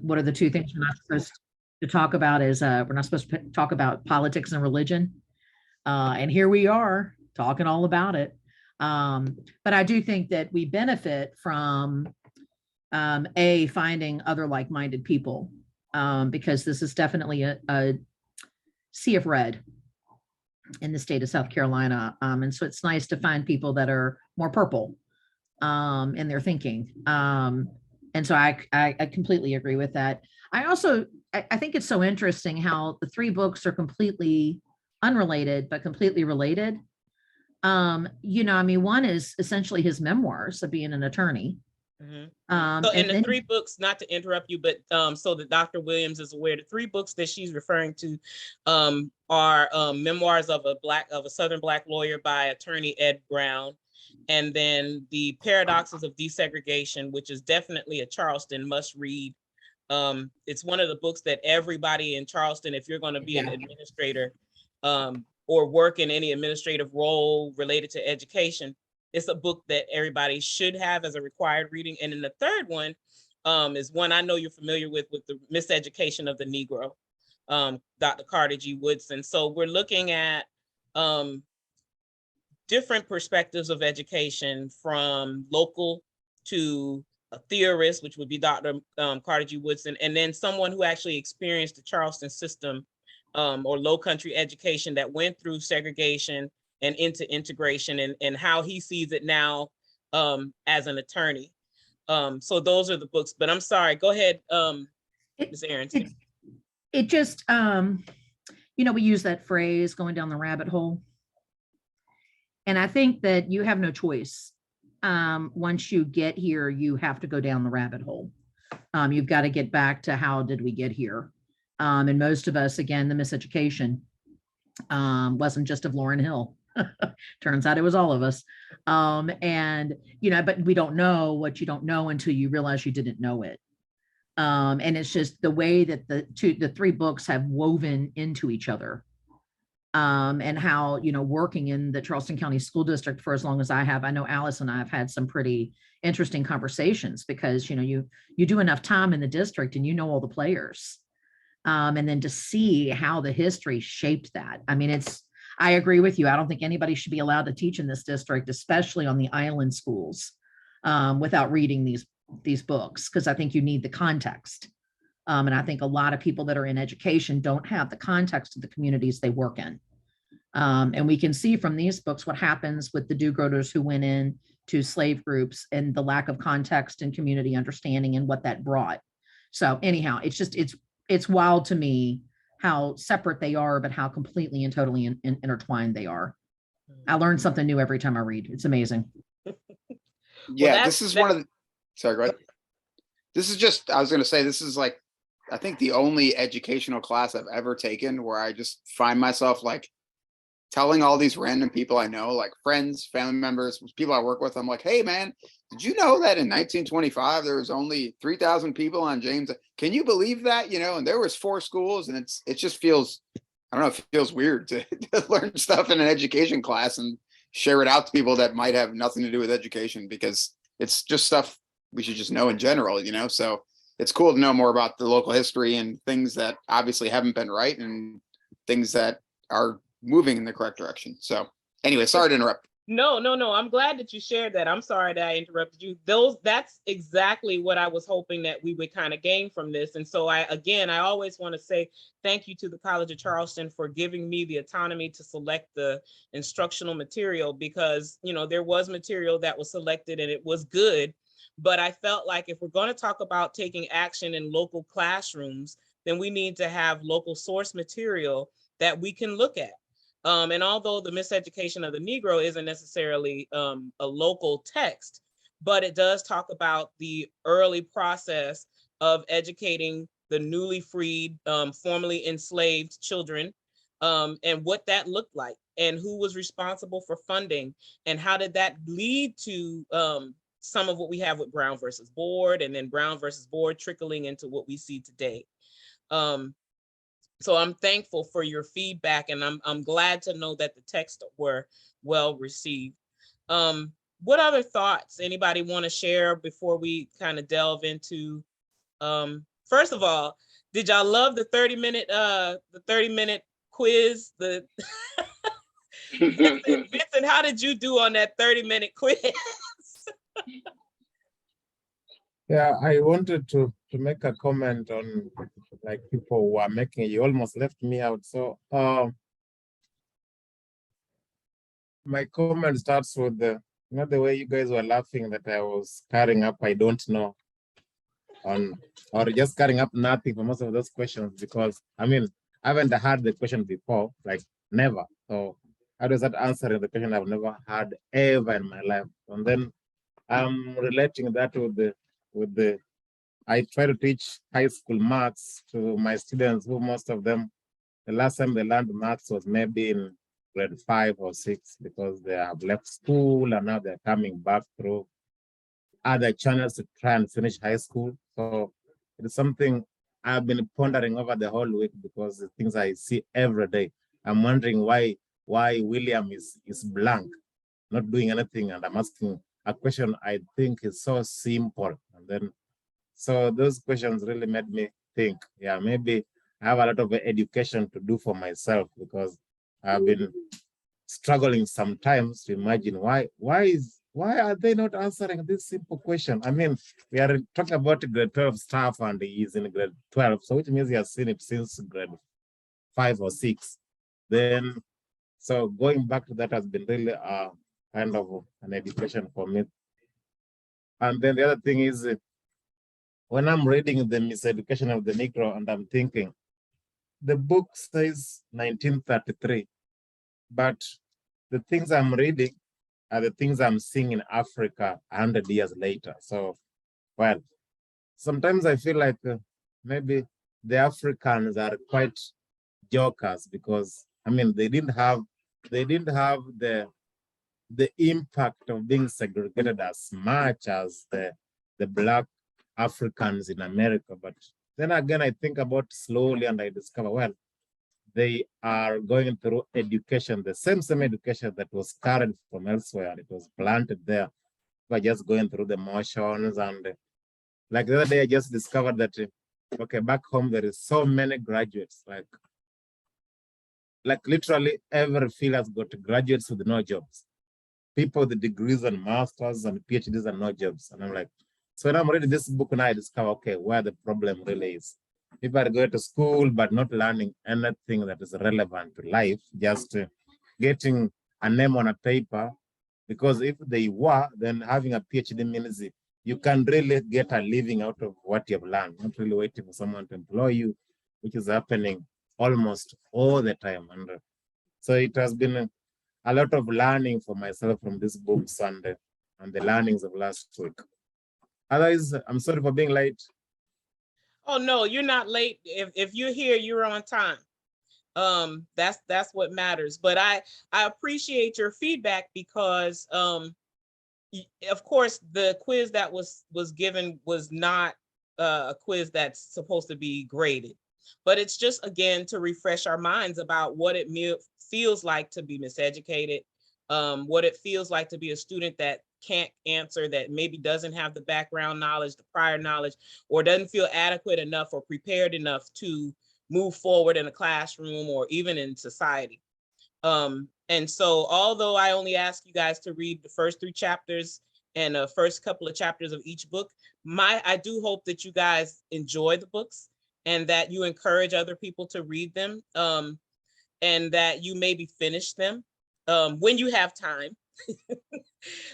what are the two things we're not supposed to talk about is we're not supposed to talk about politics and religion. And here we are talking all about it. But I do think that we benefit from finding other like-minded people, because this is definitely a sea of red in the state of South Carolina. And so it's nice to find people that are more purple in their thinking. And so I completely agree with that. I think it's so interesting how the three books are completely unrelated, but completely related. I mean, one is essentially his memoirs of being an attorney. So in the three books, not to interrupt you, but so that Dr. Williams is aware, the three books that she's referring to are memoirs of a Southern Black lawyer by attorney Ed Brown, and then the Paradoxes of Desegregation, which is definitely a Charleston must read. It's one of the books that everybody in Charleston, if you're going to be an administrator or work in any administrative role related to education, it's a book that everybody should have as a required reading. And then the third one is one I know you're familiar with the Miseducation of the Negro, Dr. Carter G. Woodson. So we're looking at different perspectives of education, from local to a theorist, which would be Dr. Carter G. Woodson, and then someone who actually experienced the Charleston system or low country education that went through segregation and into integration, and how he sees it now as an attorney. So those are the books, but I'm sorry, go ahead, Ms. Aronson. It just, we use that phrase, going down the rabbit hole. And I think that you have no choice. Once you get here, you have to go down the rabbit hole. You've got to get back to how did we get here? And most of us, again, the miseducation wasn't just of Lauryn Hill. Turns out it was all of us. But we don't know what you don't know until you realize you didn't know it. And it's just the way that the three books have woven into each other. And how, working in the Charleston County School District for as long as I have, I know Alice and I have had some pretty interesting conversations, because, you do enough time in the district and you know all the players. And then to see how the history shaped that. I mean, I agree with you. I don't think anybody should be allowed to teach in this district, especially on the island schools, without reading these books, because I think you need the context. And I think a lot of people that are in education don't have the context of the communities they work in. And we can see from these books what happens with the do-gooders who went in to slave groups, and the lack of context and community understanding and what that brought. So anyhow, it's wild to me how separate they are, but how completely and totally intertwined they are. I learn something new every time I read. It's amazing. Yeah, this is one of the, sorry, go ahead. This is just, I was going to say, this is like, I think the only educational class I've ever taken where I just find myself like telling all these random people I know, like friends, family members, people I work with. I'm like, hey man, did you know that in 1925, there was only 3,000 people on James? Can you believe that? And there was 4 schools, and it just feels, I don't know, it feels weird to learn stuff in an education class and share it out to people that might have nothing to do with education, because it's just stuff we should just know in general, so it's cool to know more about the local history and things that obviously haven't been right and things that are moving in the correct direction. So anyway, sorry to interrupt. No. I'm glad that you shared that. I'm sorry that I interrupted you. That's exactly what I was hoping that we would kind of gain from this. And so I always want to say thank you to the College of Charleston for giving me the autonomy to select the instructional material, because, there was material that was selected and it was good. But I felt like if we're going to talk about taking action in local classrooms, then we need to have local source material that we can look at. And although the Miseducation of the Negro isn't necessarily a local text, but it does talk about the early process of educating the newly freed, formerly enslaved children, and what that looked like, and who was responsible for funding, and how did that lead to some of what we have with Brown versus Board, and then Brown versus Board trickling into what we see today. So I'm thankful for your feedback, and I'm glad to know that the texts were well received. What other thoughts anybody want to share before we kind of delve into first of all, did y'all love the 30-minute quiz? Vincent, how did you do on that 30-minute quiz? Yeah, I wanted to make a comment on like people who are making, you almost left me out. So my comment starts with the way you guys were laughing that I was carrying up, I don't know, or just carrying up nothing for most of those questions, because I mean, I haven't had the question before, like never. So how does that answer the question I've never had ever in my life? And then I'm relating that with the I try to teach high school maths to my students, who most of them, the last time they learned maths was maybe in grade 5 or 6, because they have left school and now they're coming back through other channels to try and finish high school. So it's something I've been pondering over the whole week, because the things I see every day. I'm wondering why William is blank, not doing anything, and I'm asking a question I think is so simple. And then, so those questions really made me think, yeah, maybe I have a lot of education to do for myself, because I've been struggling sometimes to imagine why are they not answering this simple question? I mean, we are talking about grade 12 stuff and he's in grade 12, so which means he has seen it since grade 5 or 6. Then, so going back to that has been really kind of an education for me. And then the other thing is, when I'm reading the Miseducation of the Negro, and I'm thinking, the book says 1933, but the things I'm reading are the things I'm seeing in Africa 100 years later. So, well, sometimes I feel like maybe the Africans are quite jokers, because I mean, they didn't have the impact of being segregated as much as the Black Africans in America. But then again, I think about slowly and I discover, well, they are going through education, the same education that was carried from elsewhere. It was planted there by just going through the motions. And like the other day, I just discovered that, okay, back home, there is so many graduates, like literally every field has got graduates with no jobs. People with degrees and masters and PhDs and no jobs. And I'm like, so when I'm reading this book now, I discover, okay, where the problem really is. People are going to school, but not learning anything that is relevant to life, just getting a name on a paper. Because if they were, then having a PhD means you can really get a living out of what you've learned, not really waiting for someone to employ you, which is happening almost all the time. And so it has been a lot of learning for myself from these books and the learnings of last week. Otherwise, I'm sorry for being late. Oh no, you're not late. If you're here, you're on time. That's what matters. But I appreciate your feedback, because of course the quiz that was given was not a quiz that's supposed to be graded, but it's just, again, to refresh our minds about what it feels like to be miseducated, what it feels like to be a student that can't answer, that maybe doesn't have the background knowledge, the prior knowledge, or doesn't feel adequate enough or prepared enough to move forward in a classroom or even in society. And so, although I only ask you guys to read the first 3 chapters and the first couple of chapters of each book, I do hope that you guys enjoy the books and that you encourage other people to read them, and that you maybe finish them when you have time.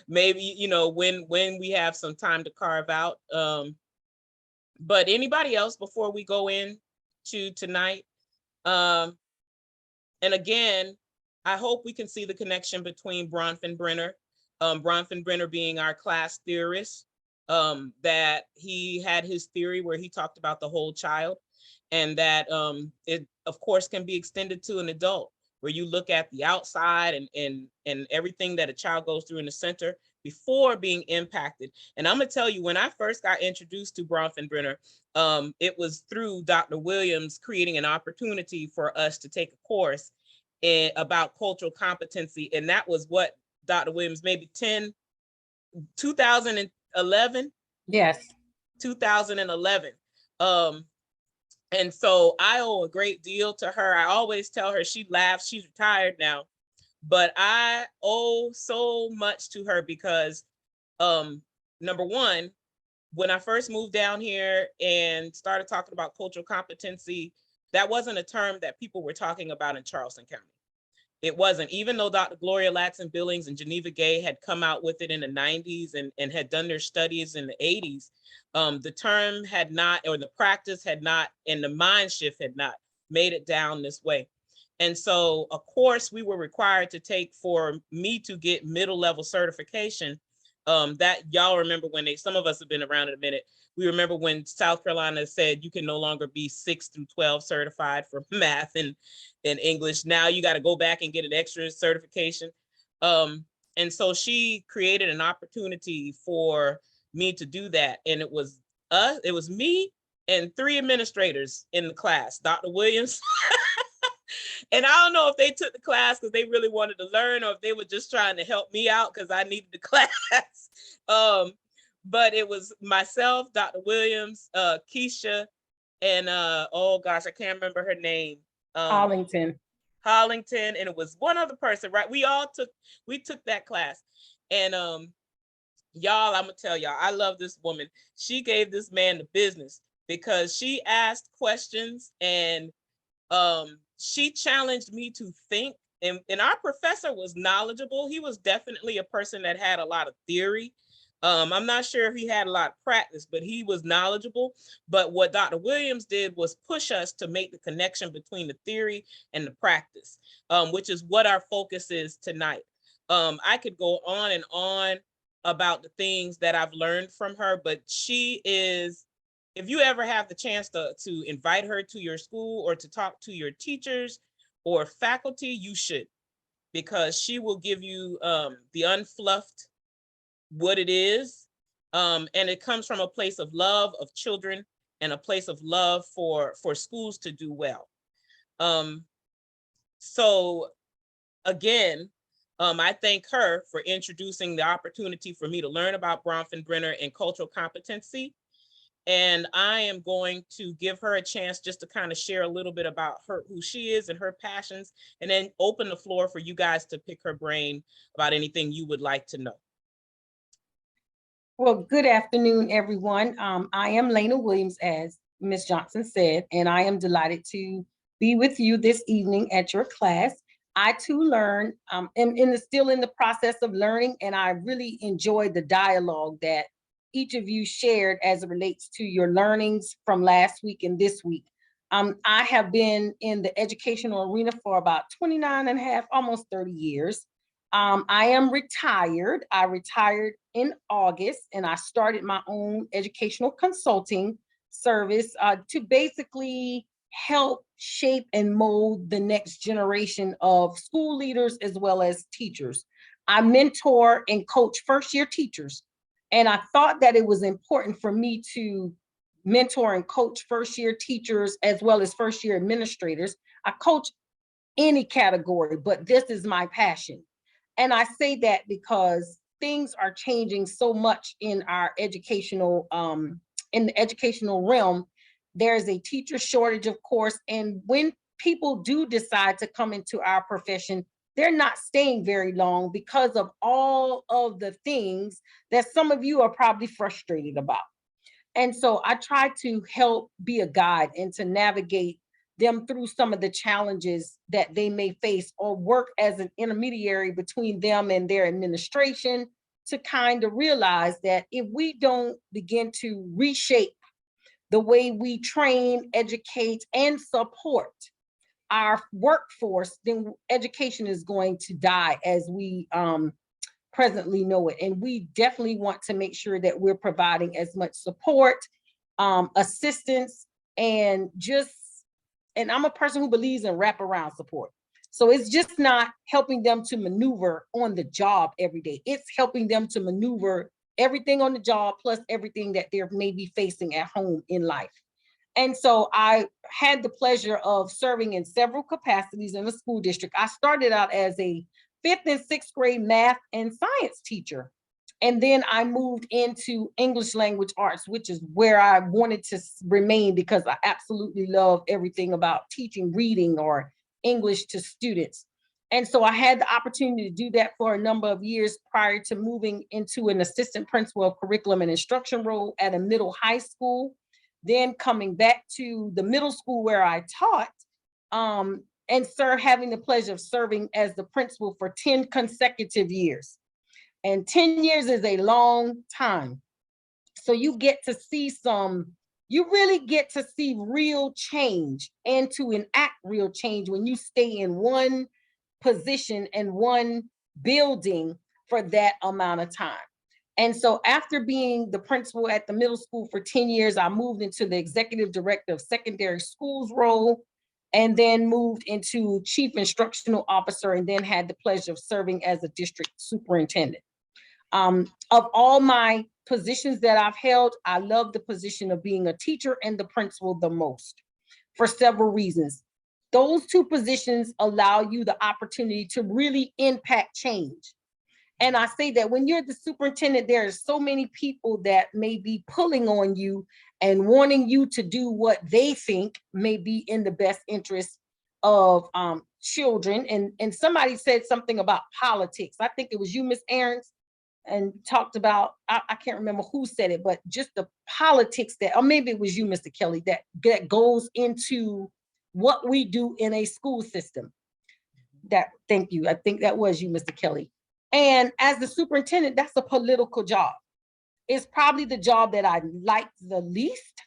Maybe, when we have some time to carve out. But anybody else before we go in to tonight? And again, I hope we can see the connection between Bronfenbrenner, Bronfenbrenner being our class theorist, that he had his theory where he talked about the whole child, and that it, of course, can be extended to an adult, where you look at the outside and everything that a child goes through in the center before being impacted. And I'm gonna tell you, when I first got introduced to Bronfenbrenner, it was through Dr. Williams creating an opportunity for us to take a course about cultural competency. And that was what, Dr. Williams, maybe 2011? Yes. 2011. And so I owe a great deal to her. I always tell her, she laughs, she's retired now, but I owe so much to her because number one, when I first moved down here and started talking about cultural competency, that wasn't a term that people were talking about in Charleston County. It wasn't, even though Dr. Gloria Latson Billings and Geneva Gay had come out with it in the 90s and had done their studies in the 80s, the term had not, or the practice had not, and the mind shift had not made it down this way. And so a course we were required to take for me to get middle level certification, that y'all remember when some of us have been around in a minute, we remember when South Carolina said you can no longer be 6 through 12 certified for math and English. Now you got to go back and get an extra certification. And so she created an opportunity for me to do that. And it was me and 3 administrators in the class, Dr. Williams. And I don't know if they took the class because they really wanted to learn or if they were just trying to help me out because I needed the class. But it was myself, Dr. Williams, Keisha, and oh gosh, I can't remember her name. Hollington, and it was one other person, right? We took that class. And y'all, I'm gonna tell y'all, I love this woman. She gave this man the business because she asked questions and she challenged me to think. And our professor was knowledgeable. He was definitely a person that had a lot of theory. I'm not sure if he had a lot of practice, but he was knowledgeable. But what Dr. Williams did was push us to make the connection between the theory and the practice, which is what our focus is tonight. I could go on and on about the things that I've learned from her, but she is, if you ever have the chance to invite her to your school or to talk to your teachers or faculty, you should, because she will give you the unfluffed what it is. And it comes from a place of love of children and a place of love for schools to do well. So again, I thank her for introducing the opportunity for me to learn about Bronfenbrenner and cultural competency. And I am going to give her a chance just to kind of share a little bit about who she is and her passions, and then open the floor for you guys to pick her brain about anything you would like to know. Well, good afternoon, everyone. I am Lana Williams, as Ms. Johnson said, and I am delighted to be with you this evening at your class. I too learn, and still in the process of learning, and I really enjoyed the dialogue that each of you shared as it relates to your learnings from last week and this week. I have been in the educational arena for about 29 and a half, almost 30 years. I am retired. I retired in August, and I started my own educational consulting service to basically help shape and mold the next generation of school leaders as well as teachers. I mentor and coach first-year teachers, and I thought that it was important for me to mentor and coach first-year teachers as well as first-year administrators. I coach any category, but this is my passion. And I say that because things are changing so much in our educational, in the educational realm. There's a teacher shortage, of course, and when people do decide to come into our profession, they're not staying very long because of all of the things that some of you are probably frustrated about. And so I try to help be a guide and to navigate them through some of the challenges that they may face, or work as an intermediary between them and their administration to kind of realize that if we don't begin to reshape the way we train, educate, and support our workforce, then education is going to die as we presently know it. And we definitely want to make sure that we're providing as much support, assistance, and I'm a person who believes in wraparound support. So it's just not helping them to maneuver on the job every day. It's helping them to maneuver everything on the job plus everything that they're maybe facing at home in life. And so I had the pleasure of serving in several capacities in the school district. I started out as a 5th and 6th grade math and science teacher. And then I moved into English language arts, which is where I wanted to remain because I absolutely love everything about teaching reading or English to students. And so I had the opportunity to do that for a number of years prior to moving into an assistant principal of curriculum and instruction role at a middle high school, then coming back to the middle school where I taught, and having the pleasure of serving as the principal for 10 consecutive years. And 10 years is a long time. So you get to see you really get to see real change and to enact real change when you stay in one position and one building for that amount of time. And so after being the principal at the middle school for 10 years, I moved into the executive director of secondary schools role, and then moved into chief instructional officer, and then had the pleasure of serving as a district superintendent. Of all my positions that I've held, I love the position of being a teacher and the principal the most, for several reasons. Those two positions allow you the opportunity to really impact change. And I say that when you're the superintendent, there are so many people that may be pulling on you and wanting you to do what they think may be in the best interest of children. And somebody said something about politics. I think it was you, Ms. Aarons, and talked about, I can't remember who said it, but just the politics that, or maybe it was you, Mr. Kelly, that goes into what we do in a school system. Thank you. I think that was you, Mr. Kelly. And as the superintendent, that's a political job. It's probably the job that I like the least,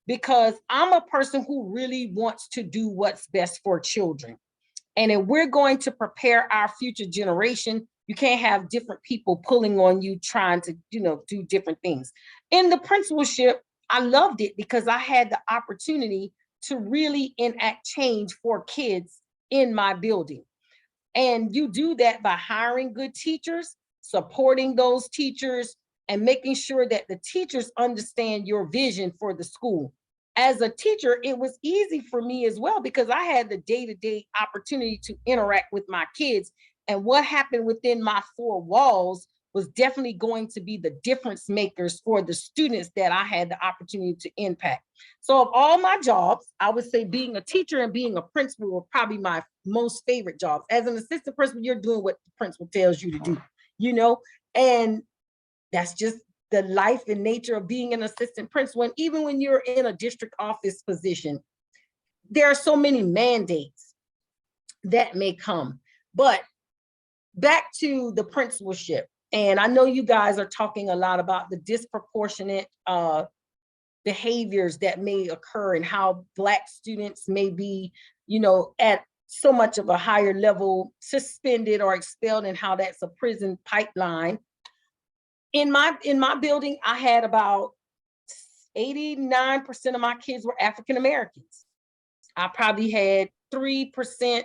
because I'm a person who really wants to do what's best for children. And if we're going to prepare our future generation, you can't have different people pulling on you, trying to, do different things. In the principalship, I loved it because I had the opportunity to really enact change for kids in my building. And you do that by hiring good teachers, supporting those teachers, and making sure that the teachers understand your vision for the school. As a teacher, it was easy for me as well because I had the day-to-day opportunity to interact with my kids. And what happened within my four walls was definitely going to be the difference makers for the students that I had the opportunity to impact. So of all my jobs, I would say being a teacher and being a principal were probably my most favorite jobs. As an assistant principal, you're doing what the principal tells you to do, and that's just the life and nature of being an assistant principal. And even when you're in a district office position, there are so many mandates that may come. But back to the principalship. And I know you guys are talking a lot about the disproportionate behaviors that may occur and how Black students may be, at so much of a higher level suspended or expelled, and how that's a prison pipeline. In my building, I had about 89% of my kids were African Americans. I probably had 3%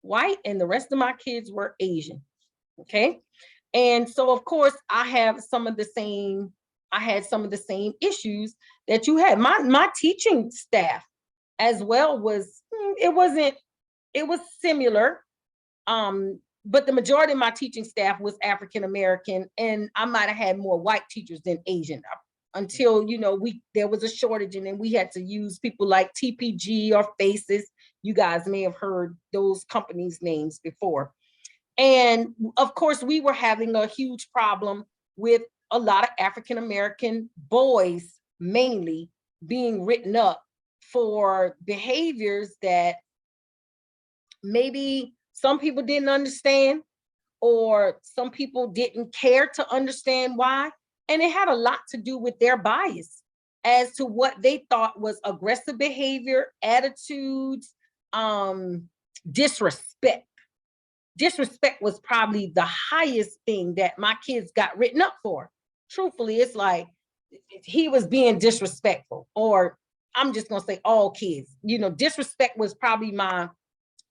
white, and the rest of my kids were Asian. Okay. And so of course I had some of the same issues that you had. My teaching staff as well was similar. But the majority of my teaching staff was African American, and I might have had more white teachers than Asian until, there was a shortage, and then we had to use people like TPG or Faces. You guys may have heard those companies' names before. And of course, we were having a huge problem with a lot of African American boys, mainly, being written up for behaviors that maybe some people didn't understand, or some people didn't care to understand why. And it had a lot to do with their bias as to what they thought was aggressive behavior, attitudes, disrespect. Disrespect was probably the highest thing that my kids got written up for. Truthfully, it's like he was being disrespectful, or I'm just gonna say all kids. Disrespect was probably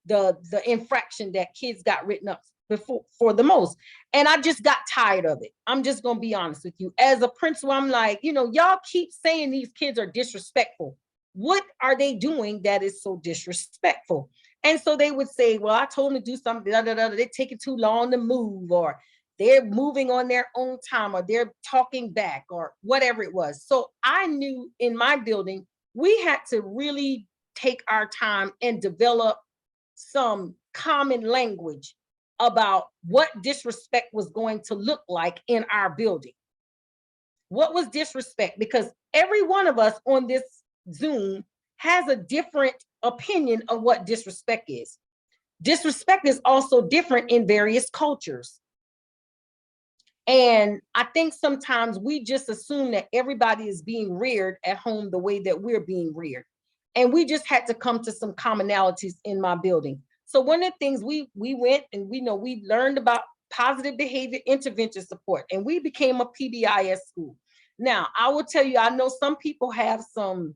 the infraction that kids got written up for the most. And I just got tired of it. I'm just gonna be honest with you. As a principal, I'm like, y'all keep saying these kids are disrespectful. What are they doing that is so disrespectful? And so they would say, well, I told them to do something, they're taking too long to move, or they're moving on their own time, or they're talking back, or whatever it was. So I knew in my building, we had to really take our time and develop some common language about what disrespect was going to look like in our building. What was disrespect? Because every one of us on this Zoom has a different opinion of what disrespect is. Disrespect is also different in various cultures. And I think sometimes we just assume that everybody is being reared at home the way that we're being reared. And we just had to come to some commonalities in my building. So one of the things we went and we learned about positive behavior intervention support, and we became a PBIS school. Now, I will tell you, I know some people have some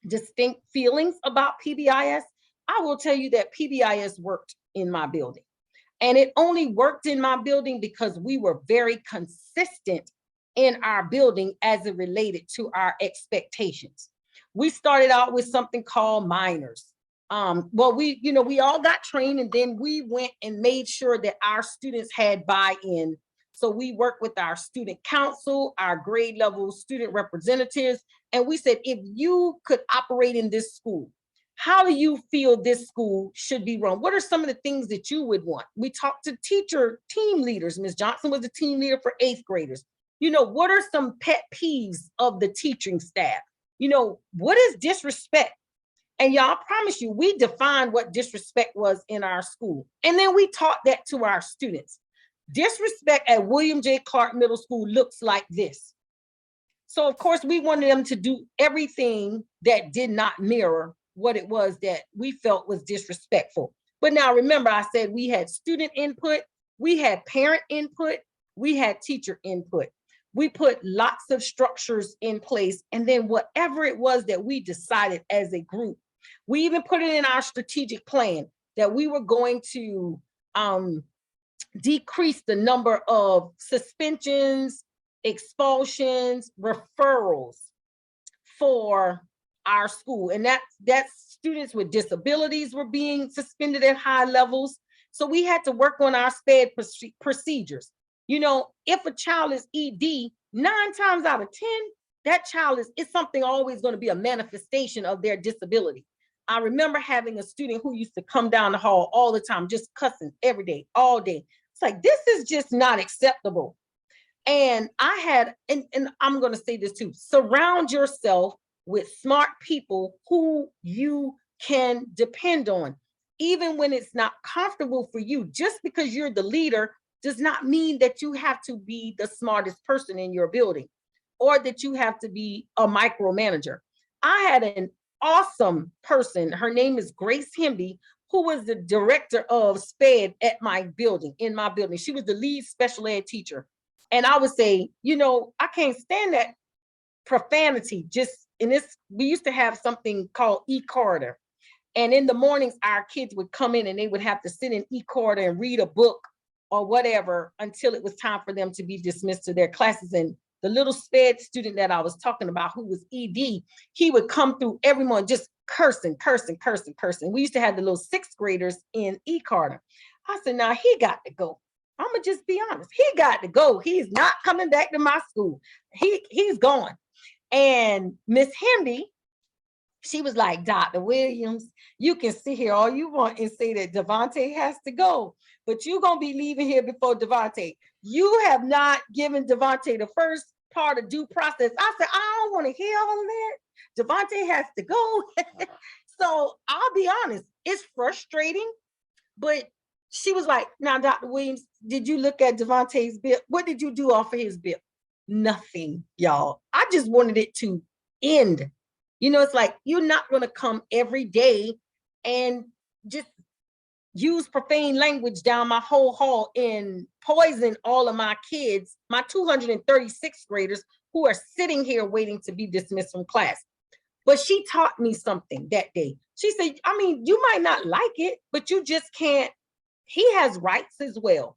distinct feelings about PBIS. I will tell you that PBIS worked in my building. And it only worked in my building because we were very consistent in our building as it related to our expectations. We started out with something called minors. Well, we all got trained, and then we went and made sure that our students had buy-in. So we worked with our student council, our grade level student representatives, and we said, if you could operate in this school, how do you feel this school should be run? What are some of the things that you would want? We talked to teacher team leaders. Ms. Johnson was the team leader for 8th graders. What are some pet peeves of the teaching staff? What is disrespect? And y'all, I promise you, we defined what disrespect was in our school. And then we taught that to our students. Disrespect at William J. Clark Middle School looks like this. So of course, we wanted them to do everything that did not mirror what it was that we felt was disrespectful. But now remember, I said we had student input, we had parent input, we had teacher input. We put lots of structures in place, and then whatever it was that we decided as a group, we even put it in our strategic plan that we were going to decrease the number of suspensions, expulsions, referrals for our school. And that's students with disabilities were being suspended at high levels. So we had to work on our S.P.E procedures. If a child is ED, 9 times out of 10, that child it's something always going to be a manifestation of their disability. I remember having a student who used to come down the hall all the time, just cussing every day, all day. It's like, this is just not acceptable. And I had, and I'm going to say this too, surround yourself with smart people who you can depend on. Even when it's not comfortable for you, just because you're the leader does not mean that you have to be the smartest person in your building or that you have to be a micromanager. I had an awesome person. Her name is Grace Hemby, who was the director of S.P.E at my building, in my building. She was the lead special ed teacher. And I would say, I can't stand that profanity. We used to have something called e-corridor. And in the mornings, our kids would come in and they would have to sit in e-corridor and read a book or whatever until it was time for them to be dismissed to their classes. And the little S.P.E student that I was talking about, who was ED, he would come through every morning just cursing. We used to have the little 6th graders in e-corridor. I said, now he got to go. I'm gonna just be honest. He got to go. He's not coming back to my school. He's gone. And Miss Hemby, she was like, Dr. Williams, you can sit here all you want and say that Devontae has to go, but you're going to be leaving here before Devontae. You have not given Devontae the first part of due process. I said, I don't want to hear all that. Devontae has to go. So I'll be honest, it's frustrating, but she was like, now, Dr. Williams, did you look at Devontae's bill? What did you do off of his bill? Nothing, y'all. I just wanted it to end. It's like, you're not going to come every day and just use profane language down my whole hall and poison all of my kids, my 236 graders who are sitting here waiting to be dismissed from class. But she taught me something that day. She said, you might not like it, but you just can't. He has rights as well.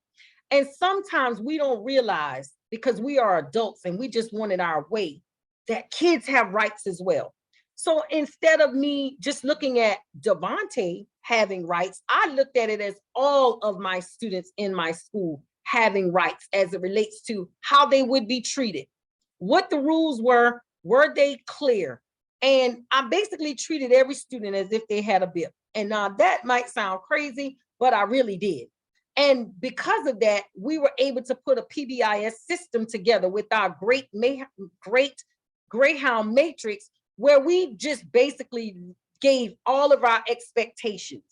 And sometimes we don't realize, because we are adults and we just want it our way, that kids have rights as well. So instead of me just looking at Devontae having rights, I looked at it as all of my students in my school having rights as it relates to how they would be treated, what the rules were they clear? And I basically treated every student as if they had a bib. And now that might sound crazy, but I really did. And because of that, we were able to put a PBIS system together with our great Greyhound matrix, where we just basically gave all of our expectations.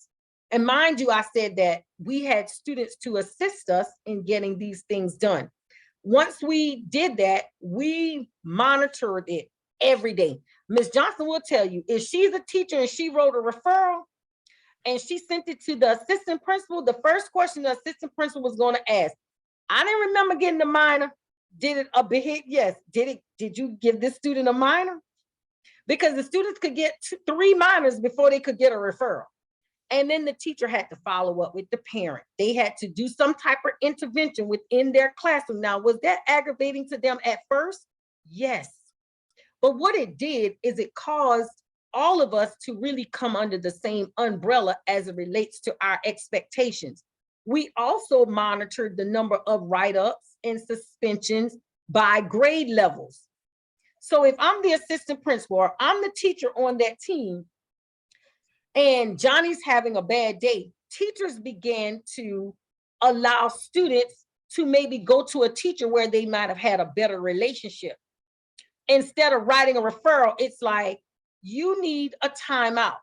And mind you, I said that we had students to assist us in getting these things done. Once we did that, we monitored it every day. Ms. Johnson will tell you, if she's a teacher and she wrote a referral and she sent it to the assistant principal, the first question the assistant principal was going to ask, I didn't remember getting a minor. Did it a big? Yes. Did you give this student a minor? Because the students could get 3 minors before they could get a referral. And then the teacher had to follow up with the parent. They had to do some type of intervention within their classroom. Now, was that aggravating to them at first? Yes. But what it did is it caused all of us to really come under the same umbrella as it relates to our expectations. We also monitored the number of write-ups and suspensions by grade levels. So if I'm the assistant principal or I'm the teacher on that team and Johnny's having a bad day, teachers began to allow students to maybe go to a teacher where they might have had a better relationship. Instead of writing a referral, it's like, you need a timeout,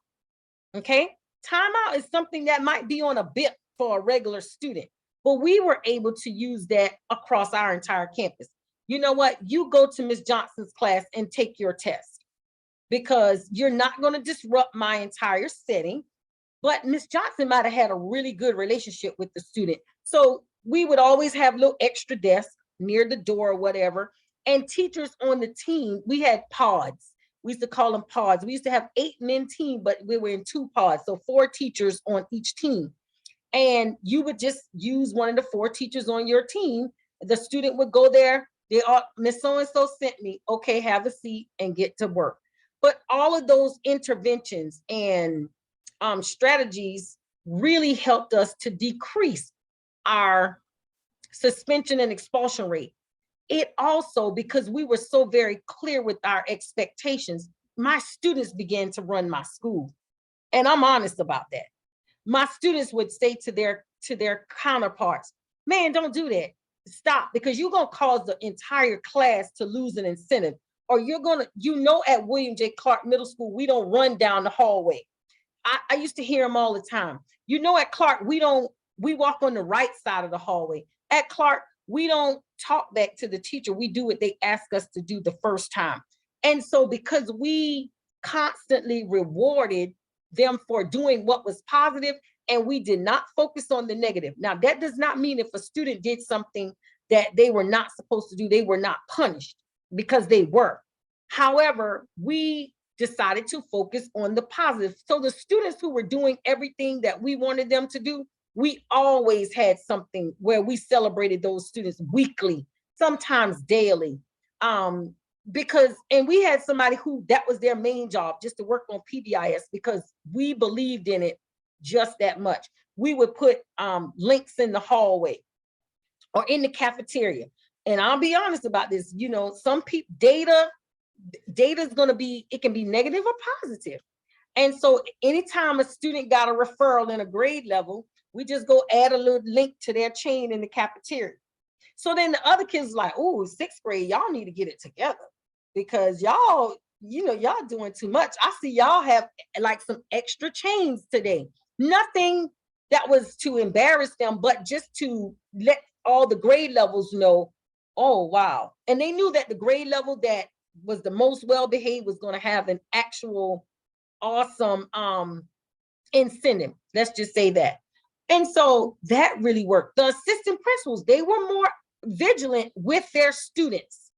okay? Timeout is something that might be on a bip for a regular student, but we were able to use that across our entire campus. You know what? You go to Ms. Johnson's class and take your test because you're not going to disrupt my entire setting, but Ms. Johnson might have had a really good relationship with the student. So we would always have little extra desks near the door or whatever. And teachers on the team, we had pods. We used to call them pods. We used to have 8-man team, but we were in 2 pods. So 4 teachers on each team. And you would just use one of the 4 teachers on your team. The student would go there. They all, Miss So-and-so sent me, okay, have a seat and get to work. But all of those interventions and strategies really helped us to decrease our suspension and expulsion rate. It also, because we were so very clear with our expectations, my students began to run my school. And I'm honest about that. My students would say to their counterparts, man, don't do that. Stop, because you're going to cause the entire class to lose an incentive. Or you're going to, at William J. Clark Middle School, we don't run down the hallway. I used to hear them all the time. At Clark, we walk on the right side of the hallway. At Clark, we don't talk back to the teacher. We do what they ask us to do the first time. And so because we constantly rewarded them for doing what was positive and we did not focus on the negative. Now, that does not mean if a student did something that they were not supposed to do, they were not punished, because they were. However, we decided to focus on the positive. So the students who were doing everything that we wanted them to do, we always had something where we celebrated those students weekly, sometimes daily. And we had somebody who that was their main job, just to work on PBIS, because we believed in it just that much. We would put links in the hallway or in the cafeteria. And I'll be honest about this, some people, data is going to be, it can be negative or positive. And so anytime a student got a referral in a grade level, we just go add a little link to their chain in the cafeteria. So then the other kids like, oh, 6th grade, y'all need to get it together because y'all doing too much. I see y'all have like some extra chains today. Nothing that was to embarrass them, but just to let all the grade levels know, oh, wow. And they knew that the grade level that was the most well-behaved was going to have an actual awesome incentive. Let's just say that. And so that really worked. The assistant principals, they were more vigilant with their students.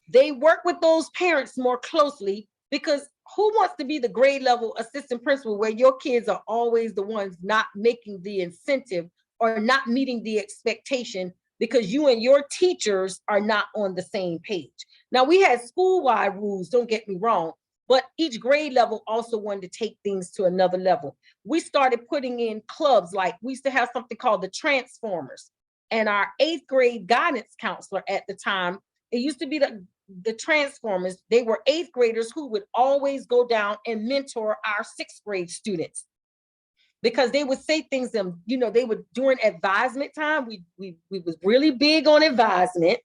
They work with those parents more closely, because who wants to be the grade level assistant principal where your kids are always the ones not making the incentive or not meeting the expectation because you and your teachers are not on the same page? Now, we had school-wide rules, don't get me wrong, but each grade level also wanted to take things to another level. We started putting in clubs, like we used to have something called the Transformers. And our 8th grade guidance counselor at the time, it used to be the Transformers. They were 8th graders who would always go down and mentor our 6th grade students, because they would say things them, you know, they would, during advisement time, we was really big on advisement.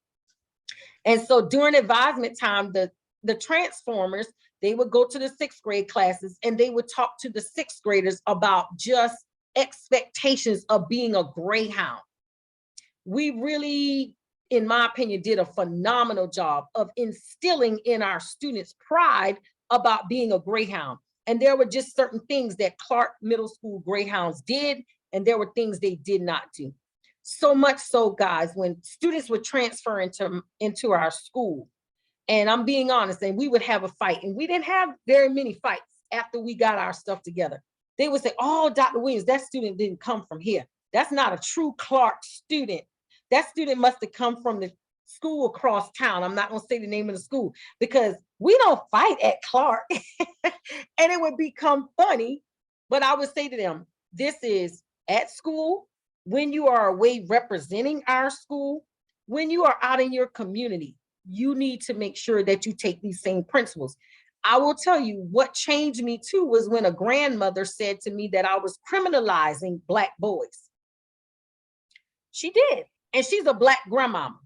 And so during advisement time, the Transformers, they would go to the 6th grade classes and they would talk to the 6th graders about just expectations of being a Greyhound. We really, in my opinion, did a phenomenal job of instilling in our students pride about being a Greyhound. And there were just certain things that Clark Middle School Greyhounds did, and there were things they did not do. So much so, guys, when students would transfer into our school, and I'm being honest, and we would have a fight, and we didn't have very many fights after we got our stuff together. They would say, oh, Dr. Williams, that student didn't come from here. That's not a true Clark student. That student must have come from the school across town. I'm not going to say the name of the school, because we don't fight at Clark. And it would become funny, but I would say to them, this is at school, when you are away representing our school, when you are out in your community, you need to make sure that you take these same principles. I will tell you what changed me too was when a grandmother said to me that I was criminalizing Black boys. She did. And she's a Black grandmama.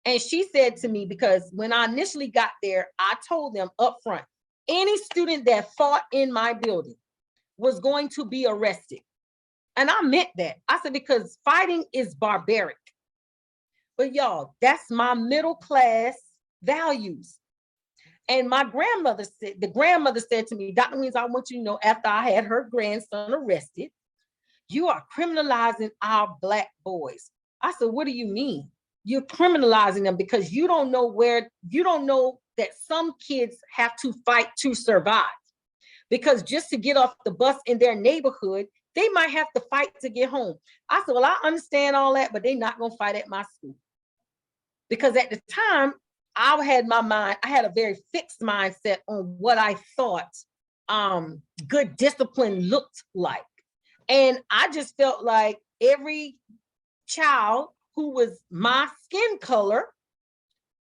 And she said to me, because when I initially got there, I told them up front, any student that fought in my building was going to be arrested. And I meant that. I said, because fighting is barbaric. But y'all, that's my middle class values. And my grandmother said, the grandmother said to me, Dr. Williams, I want you to know, after I had her grandson arrested, you are criminalizing our Black boys. I said, what do you mean? You're criminalizing them because you don't know that some kids have to fight to survive. Because just to get off the bus in their neighborhood, they might have to fight to get home. I said, well, I understand all that, but they're not going to fight at my school. Because at the time, I had a very fixed mindset on what I thought good discipline looked like. And I just felt like every child who was my skin color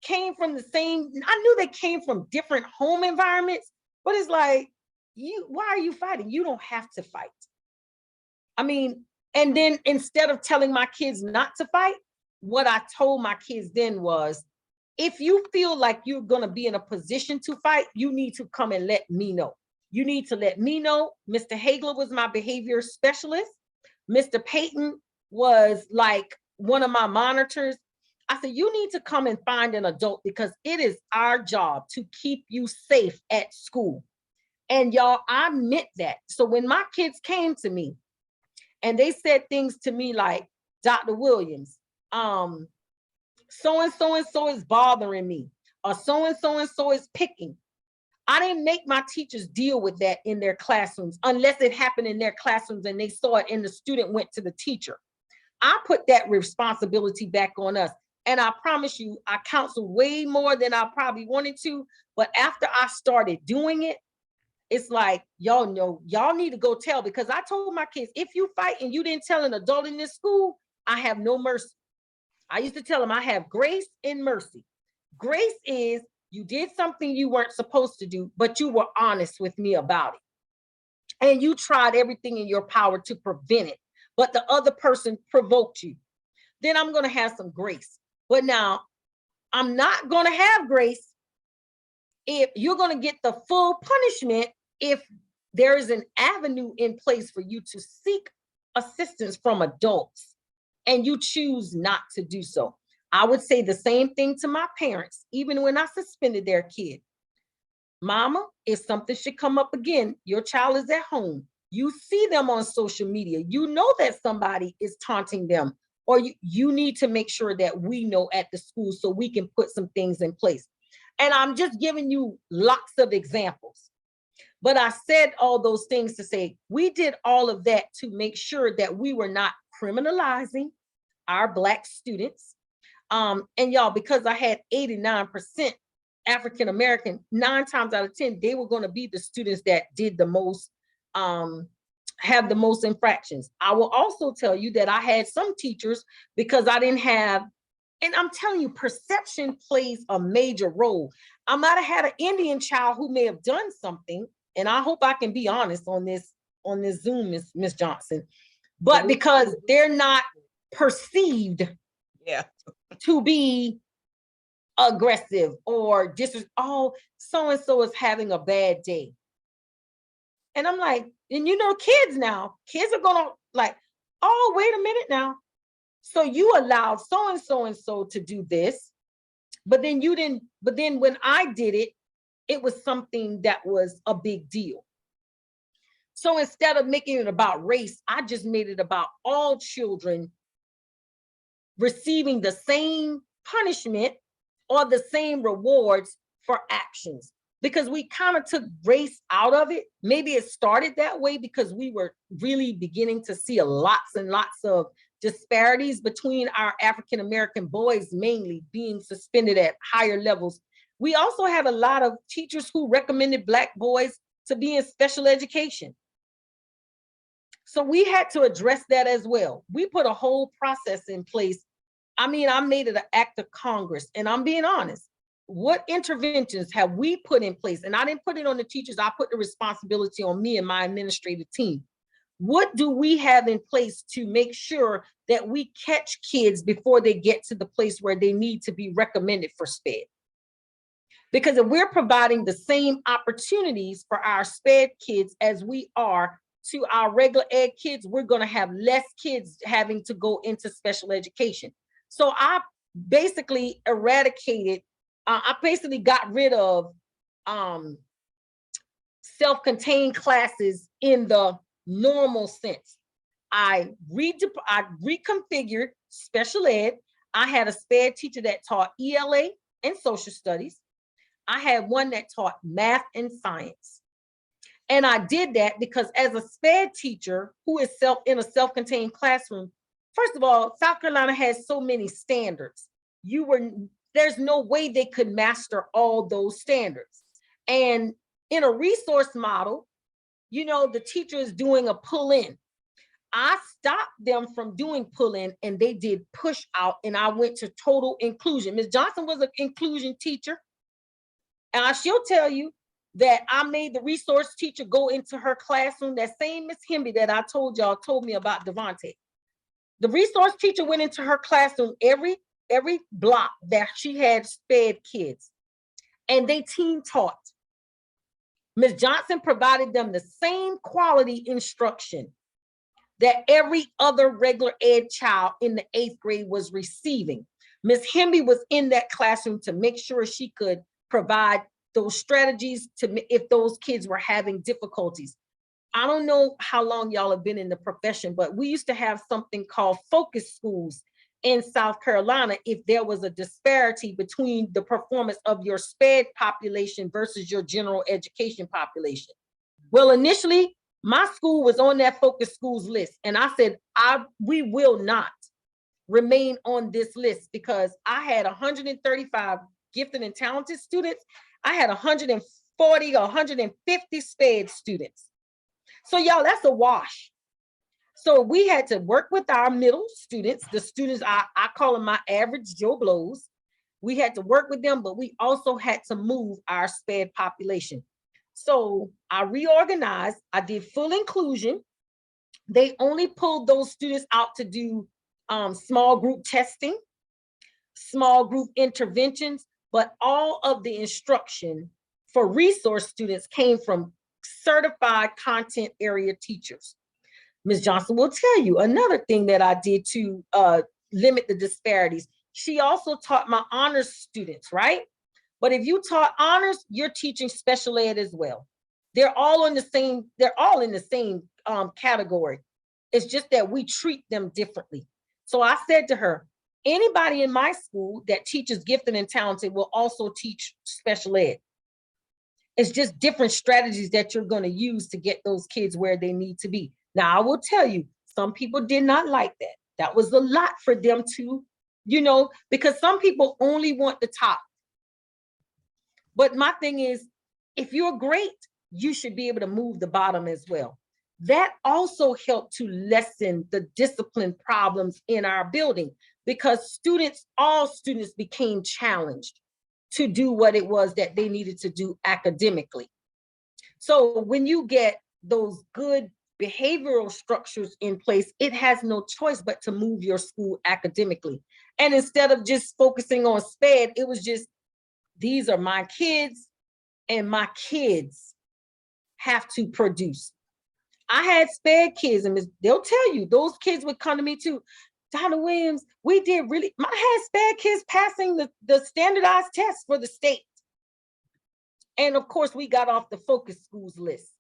came from the same, I knew they came from different home environments, but it's like, why are you fighting? You don't have to fight. I mean, and then instead of telling my kids not to fight, what I told my kids then was, if you feel like you're gonna be in a position to fight, you need to come and let me know. You need to let me know. Mr. Hagler was my behavior specialist. Mr. Payton was like one of my monitors. I said, you need to come and find an adult because it is our job to keep you safe at school. And y'all, I meant that. So when my kids came to me and they said things to me like, Dr. Williams, so-and-so is bothering me, or so-and-so is picking. I didn't make my teachers deal with that in their classrooms unless it happened in their classrooms and they saw it and the student went to the teacher. I put that responsibility back on us. And I promise you, I counseled way more than I probably wanted to. But after I started doing it, it's like, y'all know, y'all need to go tell, because I told my kids, if you fight and you didn't tell an adult in this school, I have no mercy. I used to tell them I have grace and mercy. Grace is you did something you weren't supposed to do, but you were honest with me about it. And you tried everything in your power to prevent it, but the other person provoked you. Then I'm going to have some grace. But now I'm not going to have grace if you're going to get the full punishment if there is an avenue in place for you to seek assistance from adults and you choose not to do so. I would say the same thing to my parents, even when I suspended their kid. Mama, if something should come up again, your child is at home. You see them on social media. You know that somebody is taunting them, or you need to make sure that we know at the school so we can put some things in place. And I'm just giving you lots of examples. But I said all those things to say, we did all of that to make sure that we were not criminalizing our Black students. And y'all, because I had 89% African-American, 9 times out of 10, they were going to be the students that did the most have the most infractions. I will also tell you that I had some teachers, because I didn't have, and I'm telling you, perception plays a major role. I might have had an Indian child who may have done something, and I hope I can be honest on this Zoom, Miss Johnson, but because they're not perceived to be aggressive or just, oh, so-and-so is having a bad day. And I'm like, and you know, kids are gonna like, oh, wait a minute now. So you allowed so-and-so and so to do this, but then you didn't, but then when I did it, it was something that was a big deal. So instead of making it about race, I just made it about all children receiving the same punishment or the same rewards for actions, because we kind of took race out of it. Maybe it started that way because we were really beginning to see lots and lots of disparities between our African-American boys, mainly being suspended at higher levels. We also had a lot of teachers who recommended Black boys to be in special education. So we had to address that as well. We put a whole process in place. I mean, I made it an act of Congress, and I'm being honest. What interventions have we put in place? And I didn't put it on the teachers. I put the responsibility on me and my administrative team. What do we have in place to make sure that we catch kids before they get to the place where they need to be recommended for SPED? Because if we're providing the same opportunities for our SPED kids as we are to our regular ed kids, we're going to have less kids having to go into special education. So I basically eradicated, I basically got rid of self-contained classes in the normal sense. I reconfigured special ed. I had a SPED teacher that taught ELA and social studies. I had one that taught math and science. And I did that because as a SPED teacher who is in a self-contained classroom, first of all, South Carolina has so many standards. There's no way they could master all those standards. And in a resource model, you know, the teacher is doing a pull-in. I stopped them from doing pull-in and they did push out, and I went to total inclusion. Ms. Johnson was an inclusion teacher. And she'll tell you that I made the resource teacher go into her classroom. That same Miss Hemby that I told y'all told me about Devontae. The resource teacher went into her classroom every block that she had SPED kids, and they team taught. Ms. Johnson provided them the same quality instruction that every other regular ed child in the 8th grade was receiving. Ms. Hemby was in that classroom to make sure she could provide those strategies if those kids were having difficulties. I don't know how long y'all have been in the profession, but we used to have something called focus schools in South Carolina if there was a disparity between the performance of your SPED population versus your general education population. Well, initially, my school was on that focus schools list, and I said, we will not remain on this list because I had 135 gifted and talented students. I had 140 or 150 SPED students. So y'all, that's a wash. So we had to work with our middle students, the students, I call them my average Joe Blows. We had to work with them, but we also had to move our SPED population. So I reorganized, I did full inclusion. They only pulled those students out to do small group testing, small group interventions, but all of the instruction for resource students came from certified content area teachers. Ms. Johnson will tell you another thing that I did to limit the disparities. She also taught my honors students, right? But if you taught honors, you're teaching special ed as well. They're all in the same category. It's just that we treat them differently. So I said to her, anybody in my school that teaches gifted and talented will also teach special ed. It's just different strategies that you're going to use to get those kids where they need to be. Now, I will tell you, some people did not like that. That was a lot for them to, you know, because some people only want the top. But my thing is, if you're great, you should be able to move the bottom as well. that also helped to lessen the discipline problems in our building, because all students became challenged to do what it was that they needed to do academically. So when you get those good behavioral structures in place, it has no choice but to move your school academically. And instead of just focusing on SPED, it was just, these are my kids and my kids have to produce. I had SPED kids, and they'll tell you, those kids would come to me too. Dr. Williams, we did really, I had SPED kids passing the standardized tests for the state. And of course, we got off the focus schools list.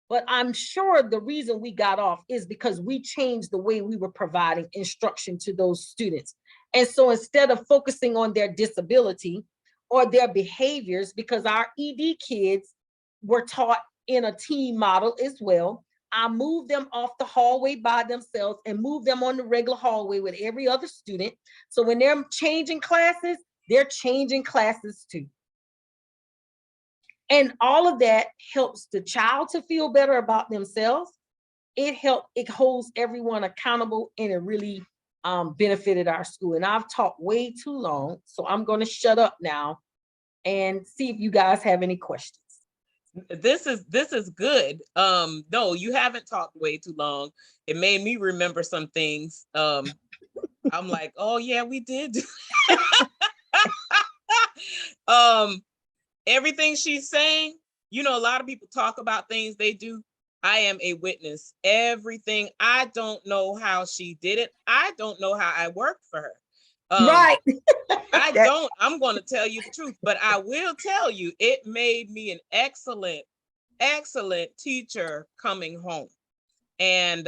But I'm sure the reason we got off is because we changed the way we were providing instruction to those students. And so instead of focusing on their disability or their behaviors, because our ED kids were taught in a team model as well, I moved them off the hallway by themselves and moved them on the regular hallway with every other student. So when they're changing classes too. And all of that helps the child to feel better about themselves. It holds everyone accountable, and it really benefited our school. And I've talked way too long, so I'm going to shut up now and see if you guys have any questions. This is good. No, you haven't talked way too long. It made me remember some things. I'm like, oh yeah, we did. Everything she's saying, you know, a lot of people talk about things they do. I am a witness. Everything. I don't know how she did it. I don't know how I worked for her. Right. I'm going to tell you the truth, but I will tell you, it made me an excellent teacher coming home. And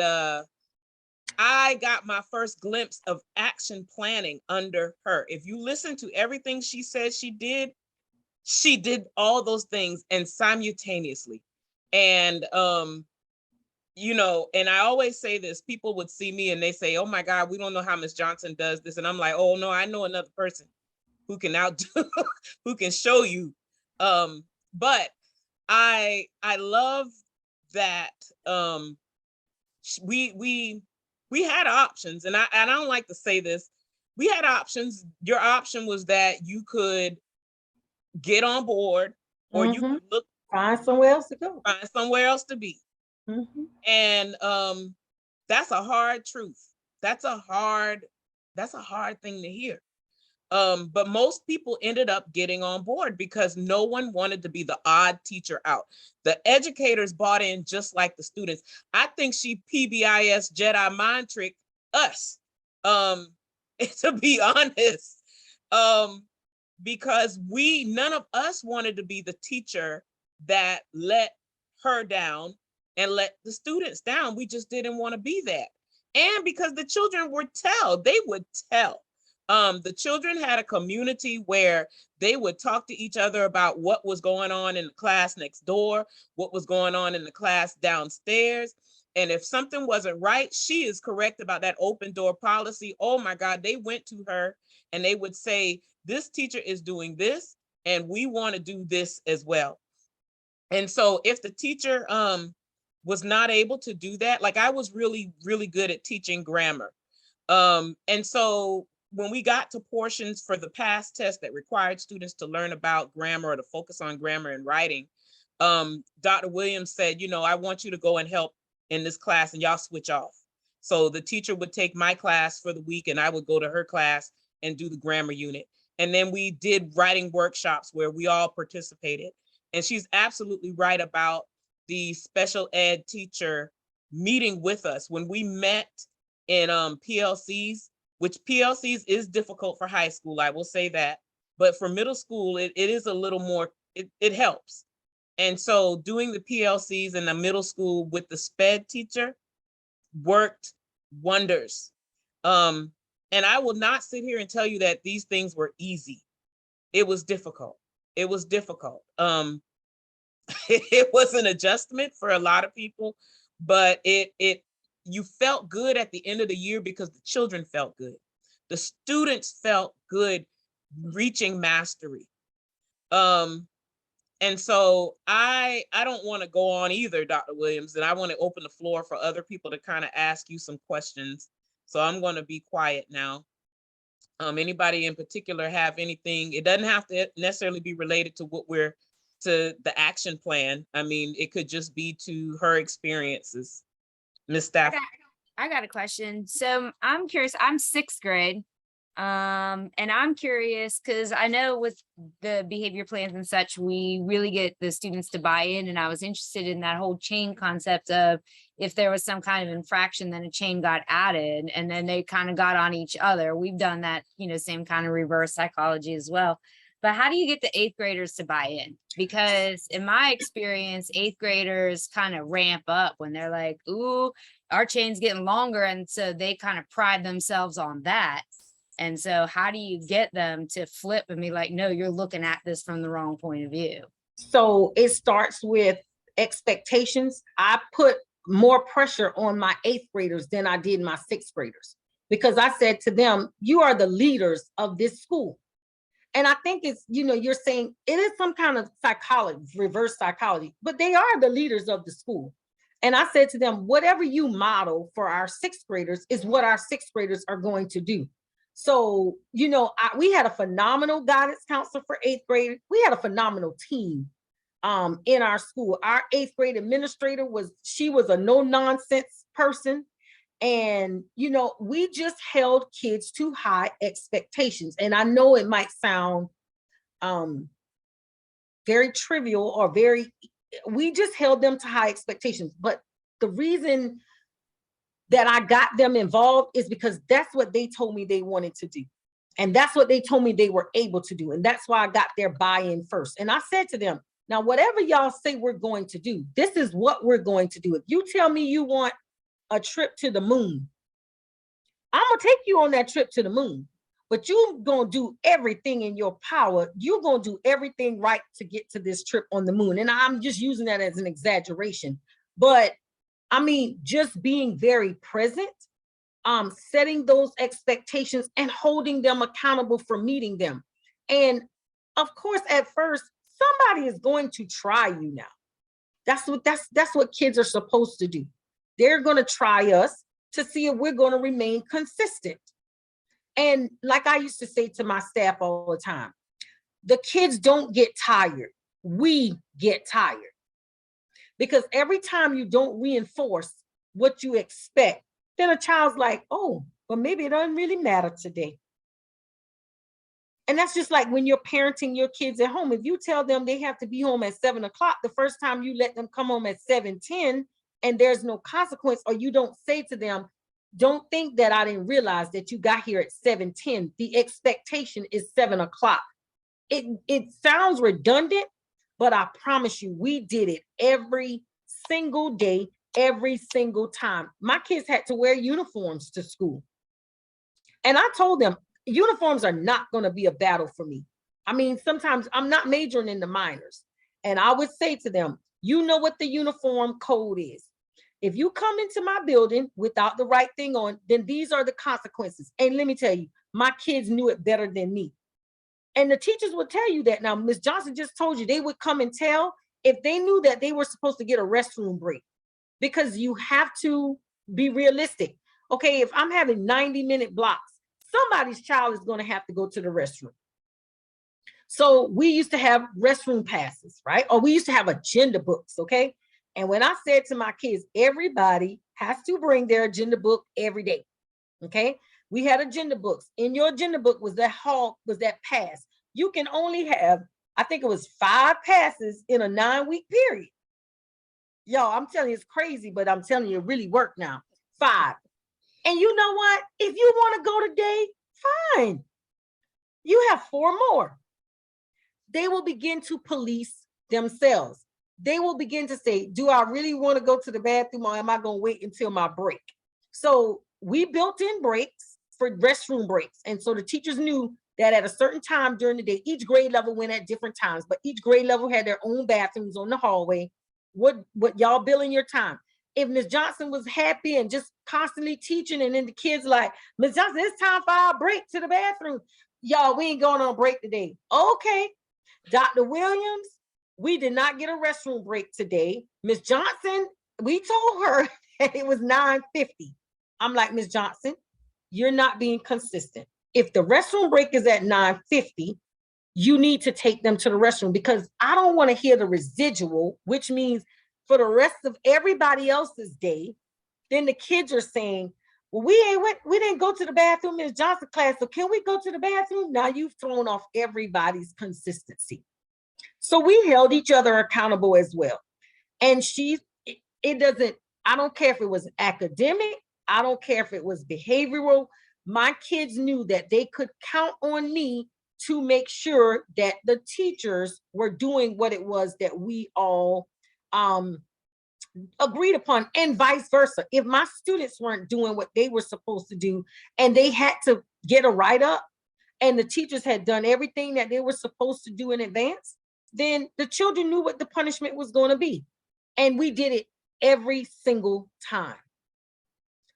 I got my first glimpse of action planning under her. If you listen to everything she said she did all those things and simultaneously. And, you know, and I always say this, people would see me and they say, oh my God, we don't know how Ms. Johnson does this. And I'm like, oh no, I know another person who can outdo, who can show you. But I love that we had options, and I don't like to say this. We had options. Your option was that you could get on board, or you could find somewhere else to go, find somewhere else to be. And that's a hard truth. That's a hard thing to hear. But most people ended up getting on board because no one wanted to be the odd teacher out. The educators bought in just like the students. I think she PBIS Jedi mind tricked us, to be honest, because none of us wanted to be the teacher that let her down and let the students down. We just didn't want to be that. And because the children would tell. The children had a community where they would talk to each other about what was going on in the class next door, what was going on in the class downstairs. And if something wasn't right, she is correct about that open door policy. Oh my God, they went to her and they would say, this teacher is doing this, and we want to do this as well. And so if the teacher was not able to do that, like I was really, really good at teaching grammar. And so when we got to portions for the past test that required students to learn about grammar or to focus on grammar and writing, Dr. Williams said, you know, I want you to go and help in this class and y'all switch off. So the teacher would take my class for the week and I would go to her class and do the grammar unit. And then we did writing workshops where we all participated. And she's absolutely right about the special ed teacher meeting with us. When we met in PLCs, which PLCs is difficult for high school, I will say that. But for middle school, it is a little more, it helps. And so doing the PLCs in the middle school with the SPED teacher worked wonders. And I will not sit here and tell you that these things were easy. It was difficult. It was difficult. It was an adjustment for a lot of people, but you felt good at the end of the year because the children felt good. The students felt good reaching mastery. And And so I don't want to go on either, Dr. Williams, and I want to open the floor for other people to kind of ask you some questions. So I'm going to be quiet now. Anybody in particular have anything? It doesn't have to necessarily be related to to the action plan. I mean, it could just be to her experiences. Ms. Stafford. I got a question. So I'm curious, I'm 6th grade. And I'm curious because I know with the behavior plans and such, we really get the students to buy in. And I was interested in that whole chain concept of if there was some kind of infraction, then a chain got added and then they kind of got on each other. We've done that, same kind of reverse psychology as well. But how do you get the 8th graders to buy in? Because in my experience, 8th graders kind of ramp up when they're like, ooh, our chain's getting longer. And so they kind of pride themselves on that. And so how do you get them to flip and be like, no, you're looking at this from the wrong point of view? So it starts with expectations. I put more pressure on my 8th graders than I did my 6th graders, because I said to them, you are the leaders of this school. And I think it's, you're saying it is some kind of psychology, reverse psychology, but they are the leaders of the school. And I said to them, whatever you model for our 6th graders is what our 6th graders are going to do. So, we had a phenomenal guidance counselor for 8th grade. We had a phenomenal team in our school. Our 8th grade administrator was a no nonsense person. And, we just held kids to high expectations. And I know it might sound very trivial or we just held them to high expectations. But the reason that I got them involved is because that's what they told me they wanted to do. And that's what they told me they were able to do. And that's why I got their buy-in first. And I said to them, now, whatever y'all say we're going to do, this is what we're going to do. If you tell me you want a trip to the moon, I'm going to take you on that trip to the moon. But you're going to do everything in your power. You're going to do everything right to get to this trip on the moon. And I'm just using that as an exaggeration. But I mean, just being very present, setting those expectations and holding them accountable for meeting them. And of course, at first, somebody is going to try you now. That's what kids are supposed to do. They're going to try us to see if we're going to remain consistent. And like I used to say to my staff all the time, the kids don't get tired. We get tired. Because every time you don't reinforce what you expect, then a child's like, oh, but maybe it doesn't really matter today. And that's just like when you're parenting your kids at home. If you tell them they have to be home at 7 o'clock, the first time you let them come home at 7:10 and there's no consequence, or you don't say to them, don't think that I didn't realize that you got here at 7:10. The expectation is 7 o'clock. It sounds redundant, but I promise you, we did it every single day, every single time. My kids had to wear uniforms to school. And I told them, uniforms are not going to be a battle for me. I mean, sometimes I'm not majoring in the minors. And I would say to them, you know what the uniform code is. If you come into my building without the right thing on, then these are the consequences. And let me tell you, my kids knew it better than me. And the teachers would tell you that. Now, Ms. Johnson just told you they would come and tell if they knew that they were supposed to get a restroom break, because you have to be realistic. Okay, if I'm having 90-minute blocks, somebody's child is going to have to go to the restroom. So we used to have restroom passes, right? Or we used to have agenda books, okay? And when I said to my kids, everybody has to bring their agenda book every day, okay? We had agenda books. In your agenda book was that pass. You can only have, I think it was 5 passes in a 9-week period. Y'all, I'm telling you, it's crazy, but I'm telling you, it really worked now. 5. And you know what? If you want to go today, fine. You have 4 more. They will begin to police themselves. They will begin to say, do I really want to go to the bathroom, or am I going to wait until my break? So we built in breaks for restroom breaks. And so the teachers knew that at a certain time during the day, each grade level went at different times, but each grade level had their own bathrooms on the hallway. What y'all billing your time? If Ms. Johnson was happy and just constantly teaching, and then the kids like, Ms. Johnson, it's time for our break to the bathroom. Y'all, we ain't going on break today. Okay. Dr. Williams, we did not get a restroom break today. Ms. Johnson, we told her that it was 9:50. I'm like, Ms. Johnson, you're not being consistent. If the restroom break is at 9:50, you need to take them to the restroom, because I don't want to hear the residual, which means for the rest of everybody else's day, then the kids are saying, well, we didn't go to the bathroom in Ms. Johnson class, so can we go to the bathroom? Now you've thrown off everybody's consistency. So we held each other accountable as well. And it doesn't, I don't care if it was academic, I don't care if it was behavioral. My kids knew that they could count on me to make sure that the teachers were doing what it was that we all agreed upon, and vice versa. If my students weren't doing what they were supposed to do and they had to get a write-up and the teachers had done everything that they were supposed to do in advance, then the children knew what the punishment was going to be. And we did it every single time.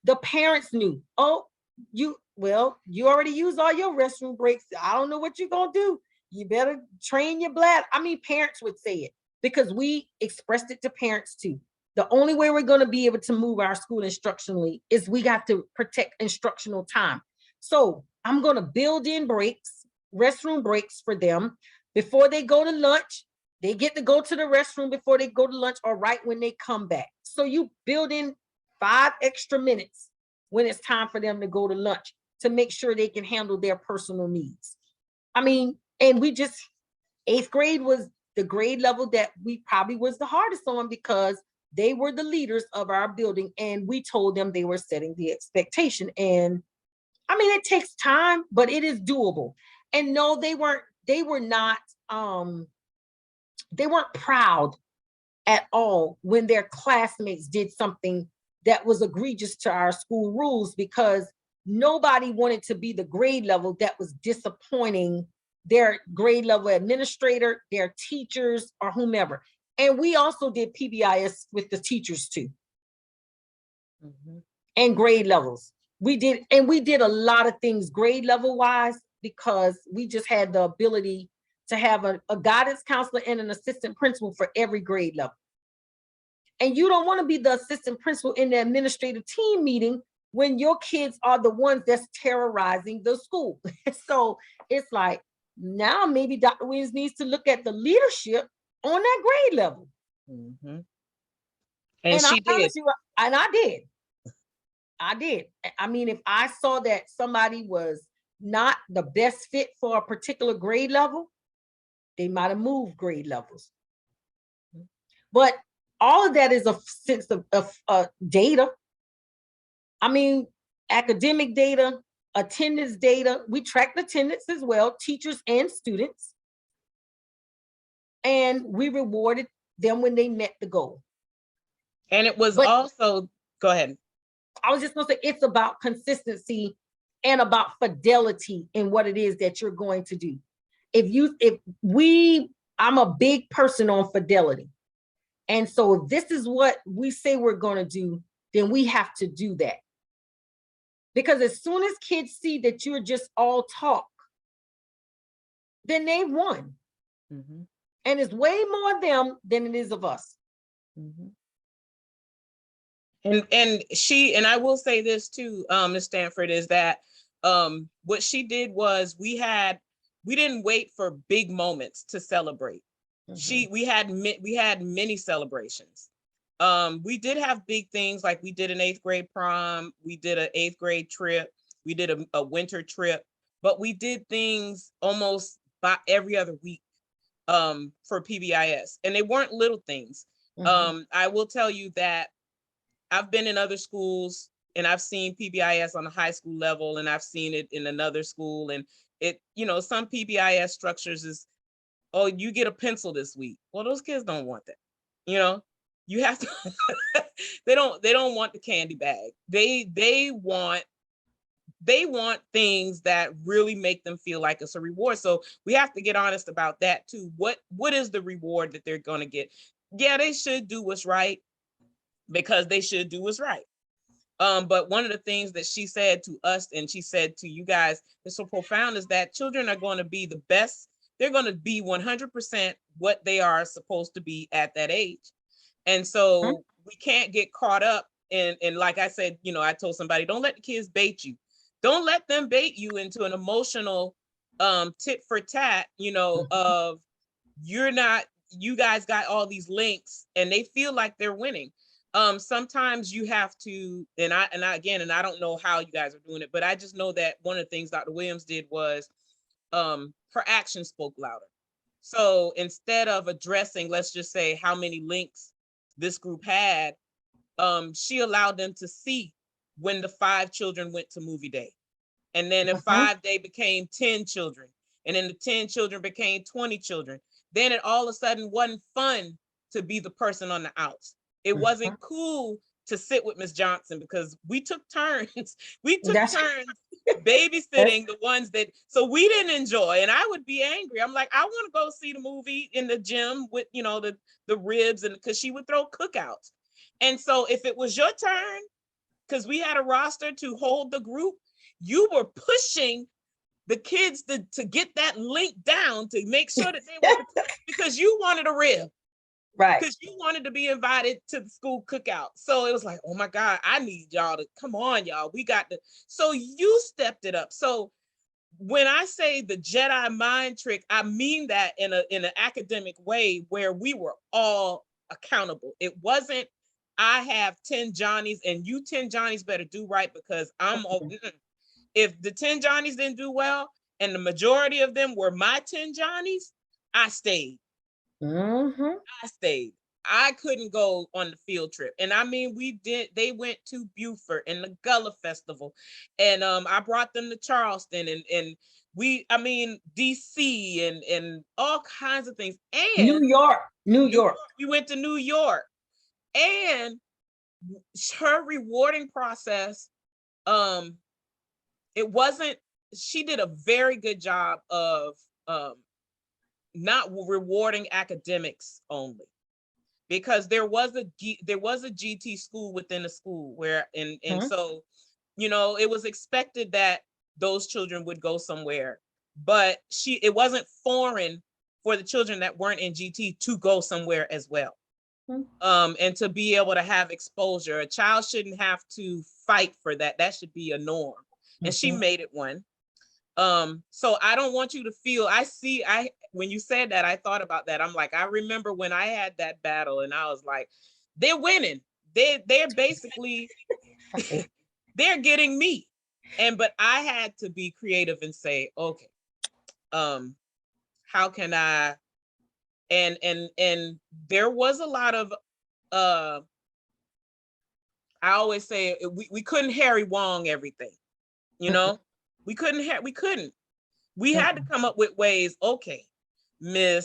The parents knew, oh, you already used all your restroom breaks. I don't know what you're going to do. You better train your bladder. I mean, parents would say it because we expressed it to parents too. The only way we're going to be able to move our school instructionally is we got to protect instructional time. So I'm going to build in breaks, restroom breaks for them before they go to lunch. They get to go to the restroom before they go to lunch or right when they come back. So you build in 5 extra minutes when it's time for them to go to lunch to make sure they can handle their personal needs. I mean, and 8th grade was the grade level that we probably was the hardest on, because they were the leaders of our building and we told them they were setting the expectation. And I mean, it takes time, but it is doable. And no, they weren't proud at all when their classmates did something that was egregious to our school rules, because nobody wanted to be the grade level that was disappointing their grade level administrator, their teachers, or whomever. And we also did PBIS with the teachers too. And grade levels. We did a lot of things grade level wise, because we just had the ability to have a guidance counselor and an assistant principal for every grade level. And you don't want to be the assistant principal in the administrative team meeting when your kids are the ones that's terrorizing the school. So it's like, now maybe Dr. Williams needs to look at the leadership on that grade level. And she did. And I did. I mean, if I saw that somebody was not the best fit for a particular grade level, they might have moved grade levels. But all of that is a sense of data. I mean, academic data, attendance data. We tracked attendance as well, teachers and students. And we rewarded them when they met the goal. And it was also, go ahead. I was just gonna say, it's about consistency and about fidelity in what it is that you're going to do. I'm a big person on fidelity. And so if this is what we say we're gonna do, then we have to do that. Because as soon as kids see that you're just all talk, then they've won. And it's way more of them than it is of us. And I will say this too, Ms. Stanford, is that what she did was we didn't wait for big moments to celebrate. We had many celebrations. We did have big things, like we did an 8th grade prom, we did an 8th grade trip, we did a winter trip, but we did things almost by every other week for PBIS, and they weren't little things. I will tell you that I've been in other schools and I've seen PBIS on a high school level, and I've seen it in another school, and some PBIS structures is, oh, you get a pencil this week. Well, those kids don't want that. You have to, they don't want the candy bag. They want things that really make them feel like it's a reward. So we have to get honest about that too. What is the reward that they're going to get? Yeah, they should do what's right, because they should do what's right. But one of the things that she said to us, and she said to you guys, is so profound, is that children are going to be the best. They're going to be 100% what they are supposed to be at that age. And so we can't get caught up in like I said, you know, I told somebody, don't let the kids bait you. Don't let them bait you into an emotional tit for tat, you know, of you guys got all these links and they feel like they're winning. Sometimes you have to, and I don't know how you guys are doing it, but I just know that one of the things Dr. Williams did was her action spoke louder. So instead of addressing, let's just say how many links this group had, she allowed them to see when the 5 children went to movie day. And then in 5, they became 10 children. And then the 10 children became 20 children. Then it all of a sudden wasn't fun to be the person on the outs. It wasn't cool to sit with Miss Johnson because we took turns. We took turns babysitting the ones that, so we didn't enjoy. And I would be angry. I'm like, I want to go see the movie in the gym with, you know, the ribs, and because she would throw cookouts. And so if it was your turn, because we had a roster to hold the group, you were pushing the kids to get that link down to make sure that they were, because you wanted a rib. Right. Because you wanted to be invited to the school cookout. So it was like, oh my God, I need y'all to come on, y'all. We got to. So you stepped it up. So when I say the Jedi mind trick, I mean that in an academic way where we were all accountable. It wasn't, I have 10 Johnnies and you 10 Johnnies better do right because I'm, if the 10 Johnnies didn't do well and the majority of them were my 10 Johnnies, I stayed. I stayed. I couldn't go on the field trip. And I mean, they went to Beaufort and the Gullah Festival. And I brought them to Charleston and DC and all kinds of things. And New York. We went to New York. And her rewarding process, she did a very good job of not rewarding academics only, because there was a GT school within the school where, and so, you know, it was expected that those children would go somewhere, but it wasn't foreign for the children that weren't in GT to go somewhere as well. And to be able to have exposure. A child shouldn't have to fight for that. That should be a norm. And she made it one. So I don't want you to feel, when you said that, I thought about that. I'm like, I remember when I had that battle and I was like, they're winning. They're basically, they're getting me. But I had to be creative and say, okay, how can I, and there was a lot of, I always say we couldn't Harry Wong everything, you know, we couldn't. We had to come up with ways. Okay, I'm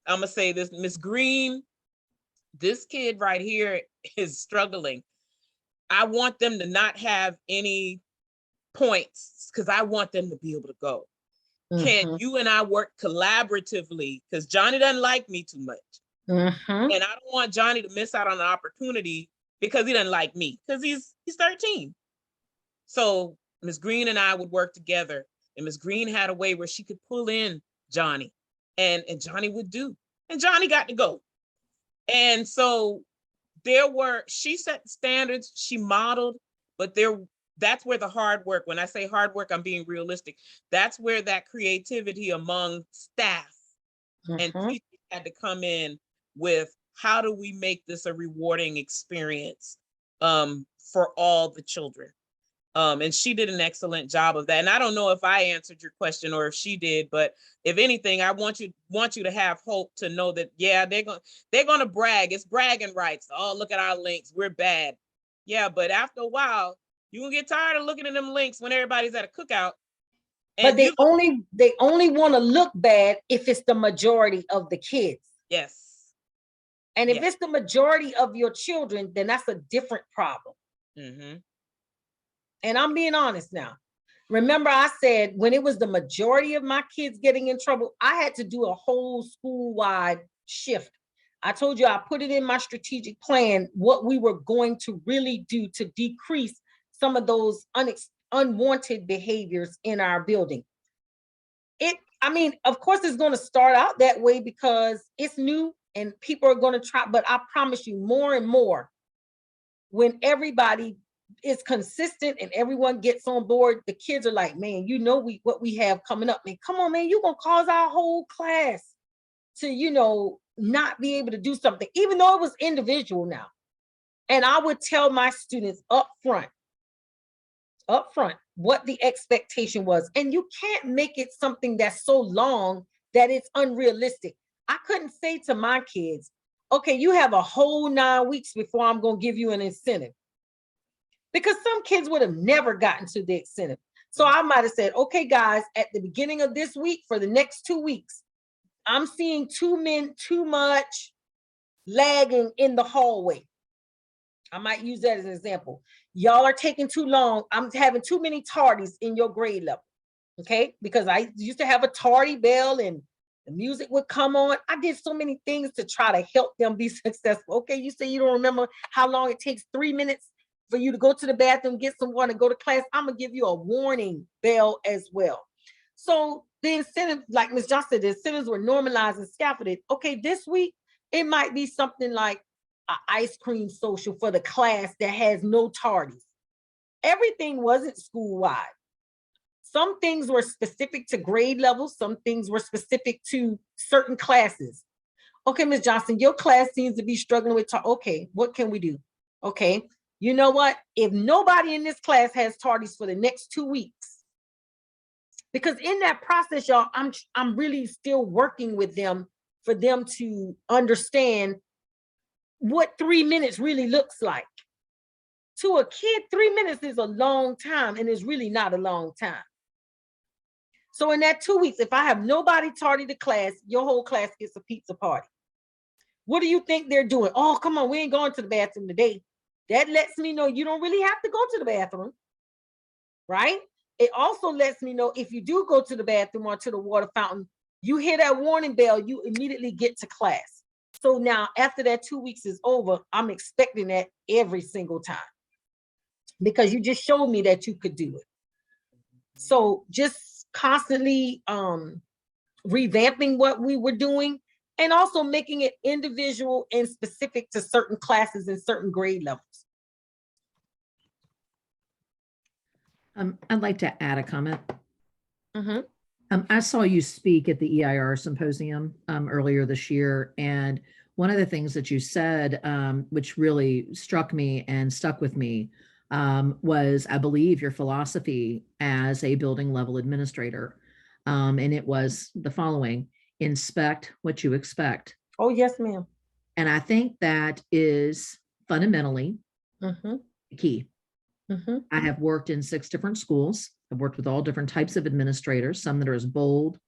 gonna say this, Miss Green, this kid right here is struggling. I want them to not have any points because I want them to be able to go. Can you and I work collaboratively? Because Johnny doesn't like me too much. And I don't want Johnny to miss out on an opportunity because he doesn't like me, because he's 13. So Ms. Green and I would work together, and Ms. Green had a way where she could pull in Johnny, and Johnny would do, and Johnny got to go. And so she set standards, she modeled, but that's where the hard work, when I say hard work, I'm being realistic. That's where that creativity among staff and teachers had to come in with, how do we make this a rewarding experience for all the children? And she did an excellent job of that. And I don't know if I answered your question or if she did, but if anything, I want you to have hope to know that, yeah, they're gonna brag. It's bragging rights. Oh, look at our links. We're bad. Yeah, but after a while, you're gonna get tired of looking at them links when everybody's at a cookout. But they only want to look bad if it's the majority of the kids. Yes. And if it's the majority of your children, then that's a different problem. And I'm being honest now. Remember, I said when it was the majority of my kids getting in trouble, I had to do a whole school-wide shift. I told you, I put it in my strategic plan, what we were going to really do to decrease some of those unwanted behaviors in our building. I mean, of course, it's going to start out that way because it's new and people are going to try, but I promise you more and more, when everybody is consistent and everyone gets on board, the kids are like, man, you know, what we have coming up, man, come on, man, you're going to cause our whole class to, you know, not be able to do something, even though it was individual now. And I would tell my students up front, what the expectation was. And you can't make it something that's so long that it's unrealistic. I couldn't say to my kids, okay, you have a whole 9 weeks before I'm going to give you an incentive. Because some kids would have never gotten to the incentive. So I might have said, okay, guys, at the beginning of this week, for the next 2 weeks, I'm seeing too much lagging in the hallway. I might use that as an example. Y'all are taking too long. I'm having too many tardies in your grade level. Okay, because I used to have a tardy bell and the music would come on. I did so many things to try to help them be successful. Okay, you say you don't remember how long it takes 3 minutes for you to go to the bathroom, get some water, go to class. I'm gonna give you a warning bell as well. So the incentive, like Ms. Johnson said, the incentives were normalized and scaffolded. Okay, this week, it might be something like an ice cream social for the class that has no tardies. Everything wasn't school-wide. Some things were specific to grade levels. Some things were specific to certain classes. Okay, Ms. Johnson, your class seems to be struggling with, okay, what can we do? Okay, you know what? If nobody in this class has tardies for the next 2 weeks, because in that process, y'all, I'm really still working with them for them to understand what 3 minutes really looks like. To a kid, 3 minutes is a long time, and it's really not a long time. So in that 2 weeks, if I have nobody tardy to class, your whole class gets a pizza party. What do you think they're doing? Oh, come on, we ain't going to the bathroom today. That lets me know you don't really have to go to the bathroom, right? It also lets me know if you do go to the bathroom or to the water fountain, you hear that warning bell, you immediately get to class. So now after that 2 weeks is over, I'm expecting that every single time because you just showed me that you could do it. So just constantly revamping what we were doing and also making it individual and specific to certain classes and certain grade levels. I'd like to add a comment. Mm-hmm. I saw you speak at the EIR symposium earlier this year, and one of the things that you said, which really struck me and stuck with me, was, I believe, your philosophy as a building level administrator. And it was the following: inspect what you expect. Oh, yes, ma'am. And I think that is fundamentally key. I have worked in 6 different schools. I've worked with all different types of administrators, some that are as bold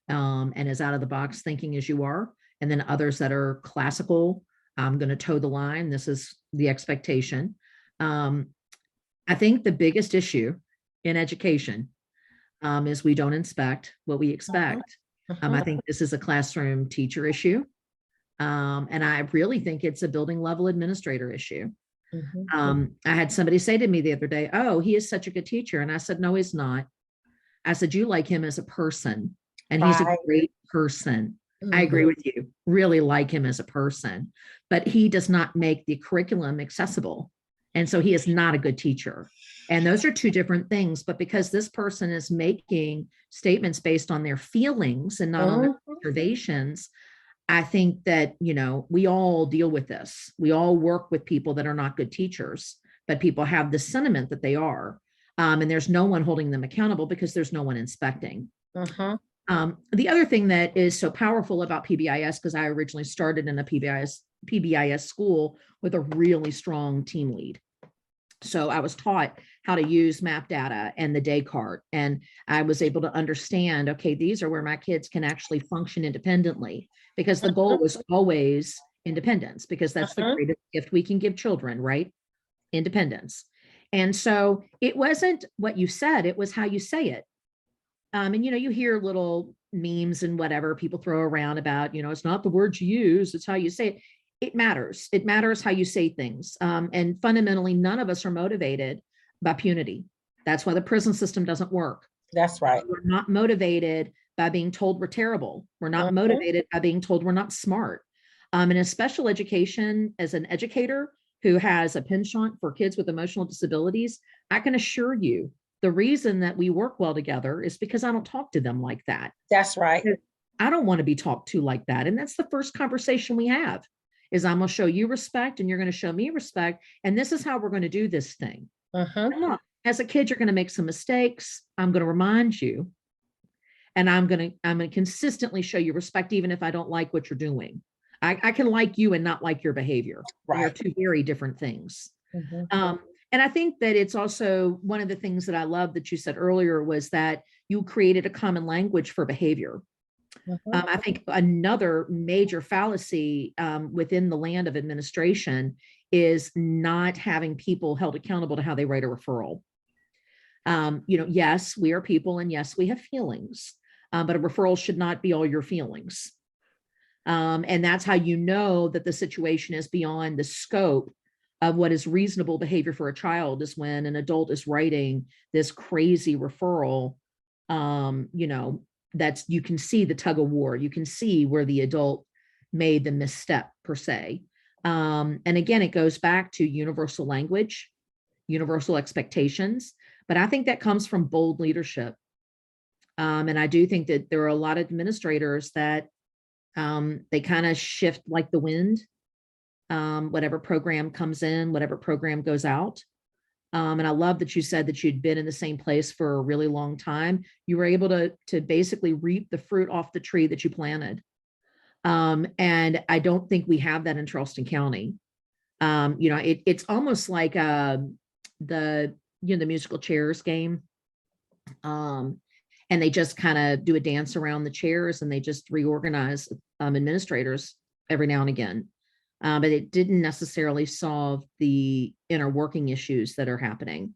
and as out of the box thinking as you are, and then others that are classical. I'm going to toe the line. This is the expectation. I think the biggest issue in education is we don't inspect what we expect. I think this is a classroom teacher issue. And I really think it's a building level administrator issue. I had somebody say to me the other day, oh, he is such a good teacher. And I said, no, he's not. I said, you like him as a person, and he's a great person. I agree with you, really like him as a person, but he does not make the curriculum accessible. And so he is not a good teacher. And those are 2 different things. But because this person is making statements based on their feelings and not on their observations, I think that, you know, we all deal with this. We all work with people that are not good teachers, but people have the sentiment that they are. And there's no one holding them accountable because there's no one inspecting. The other thing that is so powerful about PBIS, because I originally started in a PBIS school with a really strong team lead. So I was taught how to use map data and the day card. And I was able to understand, okay, these are where my kids can actually function independently, because the goal was always independence, because that's the greatest gift we can give children, right? Independence. And so it wasn't what you said, it was how you say it. And, you know, you hear little memes and whatever people throw around about, you know, it's not the words you use, it's how you say it. It matters. It matters how you say things. And fundamentally, none of us are motivated by punity. That's why the prison system doesn't work. That's right. We're not motivated by being told we're terrible. We're not motivated by being told we're not smart. And in special education, as an educator who has a penchant for kids with emotional disabilities, I can assure you the reason that we work well together is because I don't talk to them like that. That's right. I don't want to be talked to like that. And that's the first conversation we have is I'm going to show you respect and you're going to show me respect. And this is how we're going to do this thing. And look, as a kid, you're going to make some mistakes. I'm going to remind you. And I'm going to consistently show you respect, even if I don't like what you're doing. I can like you and not like your behavior. Right. They're two very different things. And I think that it's also one of the things that I love that you said earlier was that you created a common language for behavior. I think another major fallacy within the land of administration is not having people held accountable to how they write a referral. Yes, we are people and yes, we have feelings, but a referral should not be all your feelings. And that's how you know that the situation is beyond the scope of what is reasonable behavior for a child is when an adult is writing this crazy referral, that's, you can see the tug of war. You can see where the adult made the misstep per se. And again, it goes back to universal language, universal expectations, but I think that comes from bold leadership. And I do think that there are a lot of administrators that they kind of shift like the wind, whatever program comes in, whatever program goes out. And I love that you said that you'd been in the same place for a really long time. You were able to basically reap the fruit off the tree that you planted. And I don't think we have that in Charleston County. It's almost like the musical chairs game. And they just kind of do a dance around the chairs and they just reorganize administrators every now and again. But it didn't necessarily solve the inner working issues that are happening.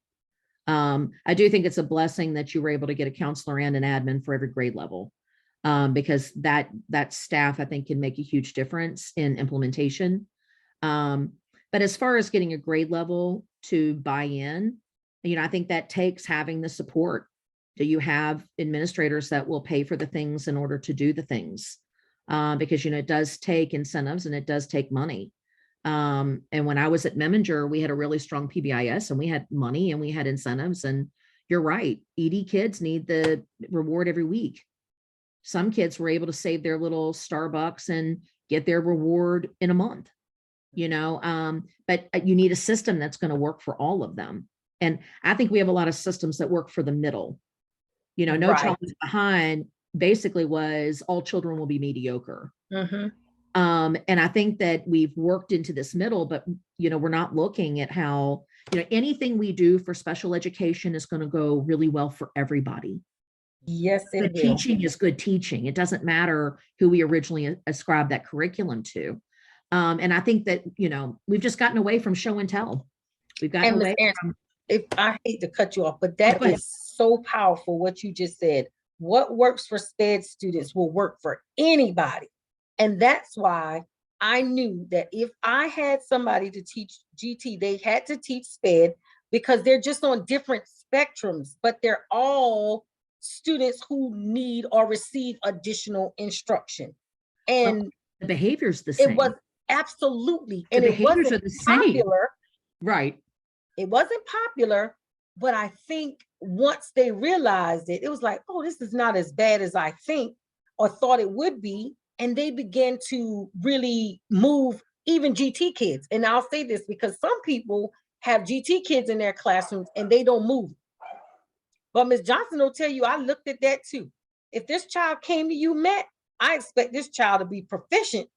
I do think it's a blessing that you were able to get a counselor and an admin for every grade level, because that staff, I think, can make a huge difference in implementation. But as far as getting a grade level to buy in, I think that takes having the support. Do you have administrators that will pay for the things in order to do the things? Because, it does take incentives and it does take money. And when I was at Memminger, we had a really strong PBIS and we had money and we had incentives. And you're right, ED kids need the reward every week. Some kids were able to save their little Starbucks and get their reward in a month, but you need a system that's going to work for all of them. And I think we have a lot of systems that work for the middle. No child is behind basically was all children will be mediocre. And I think that we've worked into this middle, but, we're not looking at how, anything we do for special education is going to go really well for everybody. Yes, good teaching is good teaching. It doesn't matter who we originally ascribed that curriculum to. And I think that, we've just gotten away from show and tell. We've gotten away from. If I hate to cut you off, but that is so powerful what you just said. What works for SPED students will work for anybody. And that's why I knew that if I had somebody to teach GT, they had to teach SPED because they're just on different spectrums, but they're all students who need or receive additional instruction. And the behavior's the same. It was absolutely, and it wasn't popular. Right. It wasn't popular, but I think once they realized it, it was like, oh, this is not as bad as I think or thought it would be. And they began to really move even GT kids. And I'll say this because some people have GT kids in their classrooms and they don't move. But Ms. Johnson will tell you, I looked at that too. If this child came to you, Matt, I expect this child to be proficient.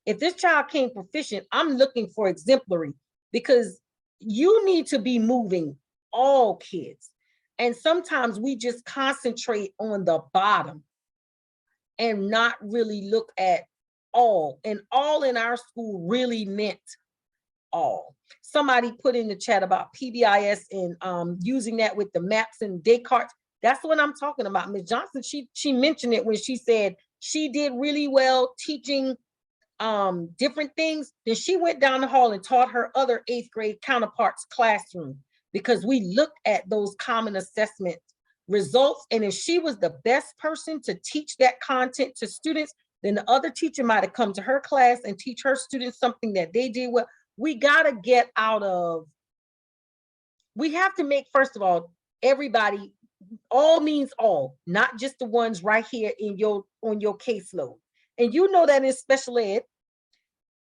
If this child came proficient, I'm looking for exemplary because you need to be moving all kids. And sometimes we just concentrate on the bottom and not really look at all. And all in our school really meant all. Somebody put in the chat about PBIS and using that with the maps and Descartes. That's what I'm talking about. Ms. Johnson, she mentioned it when she said she did really well teaching different things. Then she went down the hall and taught her other 8th grade counterparts classroom because we looked at those common assessments results. And if she was the best person to teach that content to students, then the other teacher might have come to her class and teach her students something that they did well. We got to get out of, we have to make, first of all, everybody, all means all, not just the ones right here in your, on your caseload. And you know that in special ed,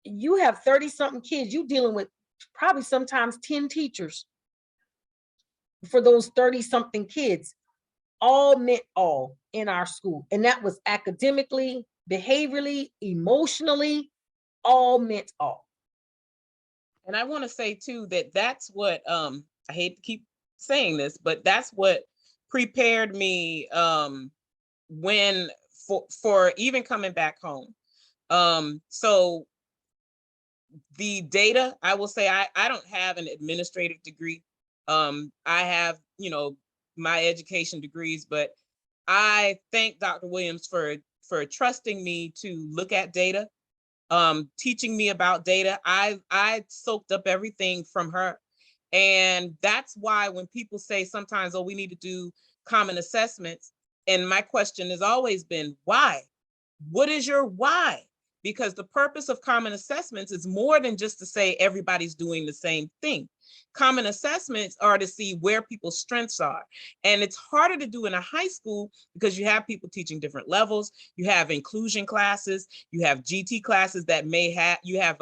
you have 30 something kids, you dealing with probably sometimes 10 teachers for those 30 something kids. All meant all in our school. And that was academically, behaviorally, emotionally, all meant all. And I want to say too, that that's what, I hate to keep saying this, but that's what prepared me when, for even coming back home. So the data, I will say, I don't have an administrative degree. I have, you know, my education degrees, but I thank Dr. Williams for trusting me to look at data, teaching me about data. I soaked up everything from her. And that's why when people say sometimes, oh, we need to do common assessments. And my question has always been, why? What is your why? Because the purpose of common assessments is more than just to say everybody's doing the same thing. Common assessments are to see where people's strengths are. And it's harder to do in a high school because you have people teaching different levels. You have inclusion classes, you have GT classes that may have, you have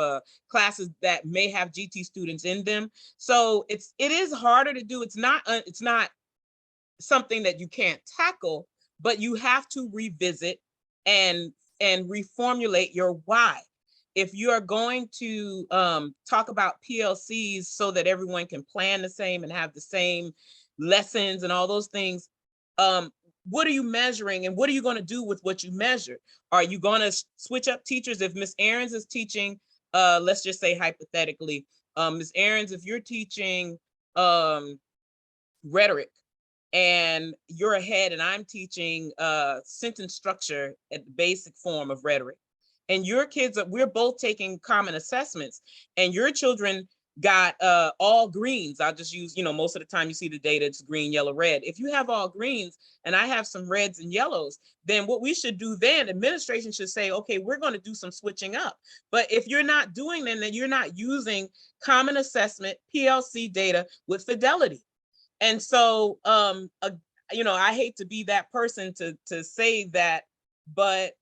classes that may have GT students in them. So it is harder to do. It's not something that you can't tackle, but you have to revisit and reformulate your why. If you are going to talk about PLCs so that everyone can plan the same and have the same lessons and all those things, what are you measuring and what are you going to do with what you measure? Are you going to switch up teachers? If Ms. Ahrens is teaching, let's just say hypothetically, Ms. Ahrens, if you're teaching rhetoric, and you're ahead and I'm teaching sentence structure at the basic form of rhetoric. And your kids, we're both taking common assessments and your children got all greens. I'll just use, you know, most of the time you see the data, it's green, yellow, red. If you have all greens and I have some reds and yellows, then what we should do then, administration should say, okay, we're going to do some switching up. But if you're not doing that, then you're not using common assessment, PLC data with fidelity. And so, you know, I hate to be that person to say that, but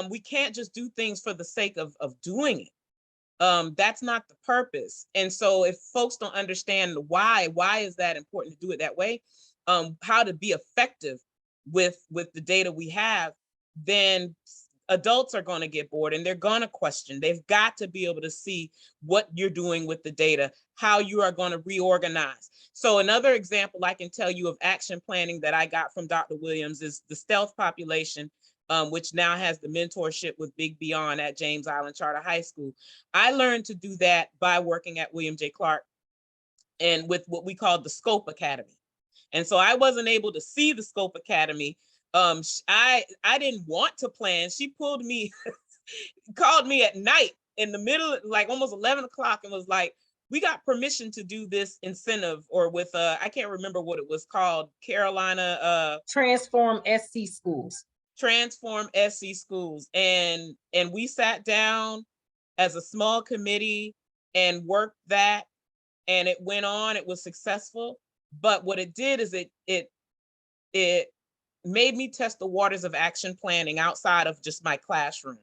we can't just do things for the sake of doing it. That's not the purpose. And so if folks don't understand why is that important to do it that way, how to be effective with the data we have, then adults are going to get bored and they're going to question. They've got to be able to see what you're doing with the data, how you are going to reorganize. So another example I can tell you of action planning that I got from Dr. Williams is the stealth population, which now has the mentorship with Big Beyond at James Island Charter High School. I learned to do that by working at William J. Clark and with what we call the S.C.O.P.E Academy. And so I wasn't able to see the S.C.O.P.E Academy. I didn't want to plan. She pulled me, called me at night in the middle, like almost 11 o'clock and was like, we got permission to do this incentive or with, I can't remember what it was called, Carolina. Transform SC Schools. Transform SC Schools. And we sat down as a small committee and worked that, and it went on, it was successful. But what it did is it made me test the waters of action planning outside of just my classroom.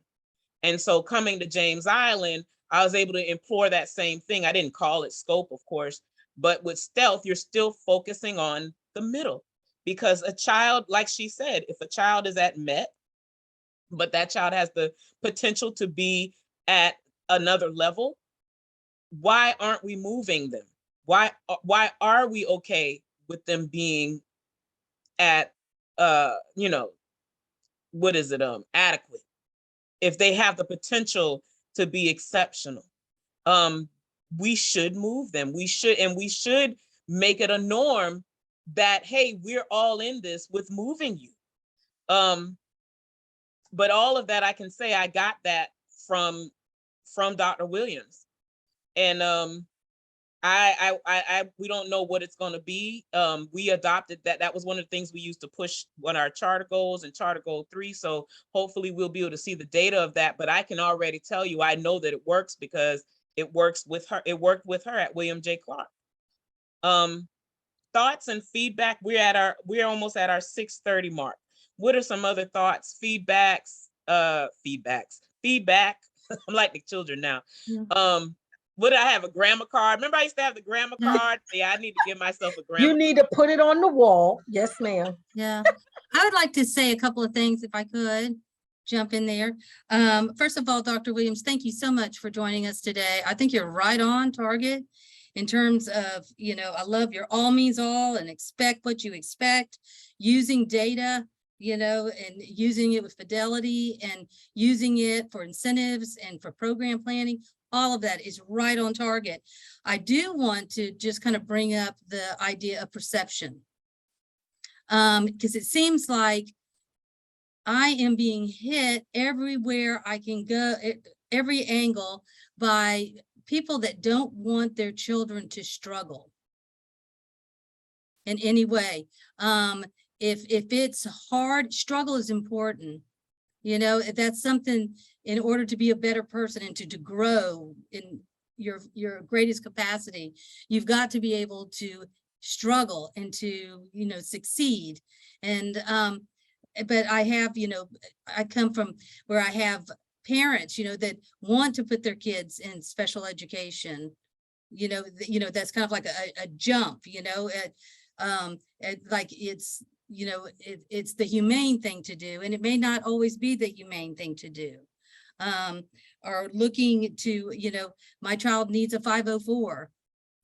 And so coming to James Island, I was able to employ that same thing. I didn't call it SCOPE, of course, but with stealth, you're still focusing on the middle. Because a child, like she said, if a child is at MET, but that child has the potential to be at another level, why aren't we moving them? Why are we okay with them being at, you know, what is it, adequate? If they have the potential to be exceptional, we should move them. We should make it a norm that, hey, we're all in this with moving you. But all of that, I can say I got that from Dr. Williams. And we don't know what it's going to be. We adopted that. That was one of the things we used to push on our charter goals and charter goal 3. So hopefully we'll be able to see the data of that. But I can already tell you, I know that it works because it works with her. It worked with her at William J. Clark. Thoughts and feedback. We're almost at our 6:30 mark. What are some other thoughts, feedback? I'm like the children now. Yeah. Would I have a grammar card? Remember I used to have the grammar card? Yeah, I need to give myself a grammar You need to put it on the wall. Yes, ma'am. Yeah, I would like to say a couple of things if I could jump in there. First of all, Dr. Williams, thank you so much for joining us today. I think you're right on target in terms of, you know, I love your all means all and expect what you expect, using data, you know, and using it with fidelity and using it for incentives and for program planning. All of that is right on target. I do want to just kind of bring up the idea of perception. Because it seems like I am being hit everywhere I can go, every angle, by people that don't want their children to struggle in any way. If it's hard, struggle is important. You know, that's something in order to be a better person and to grow in your greatest capacity, you've got to be able to struggle and to, you know, succeed. And but I have, you know, I come from where I have parents, you know, that want to put their kids in special education. You know, that's kind of like a jump, you know, like it's, you know, it's the humane thing to do, and it may not always be the humane thing to do. Or looking to, you know, my child needs a 504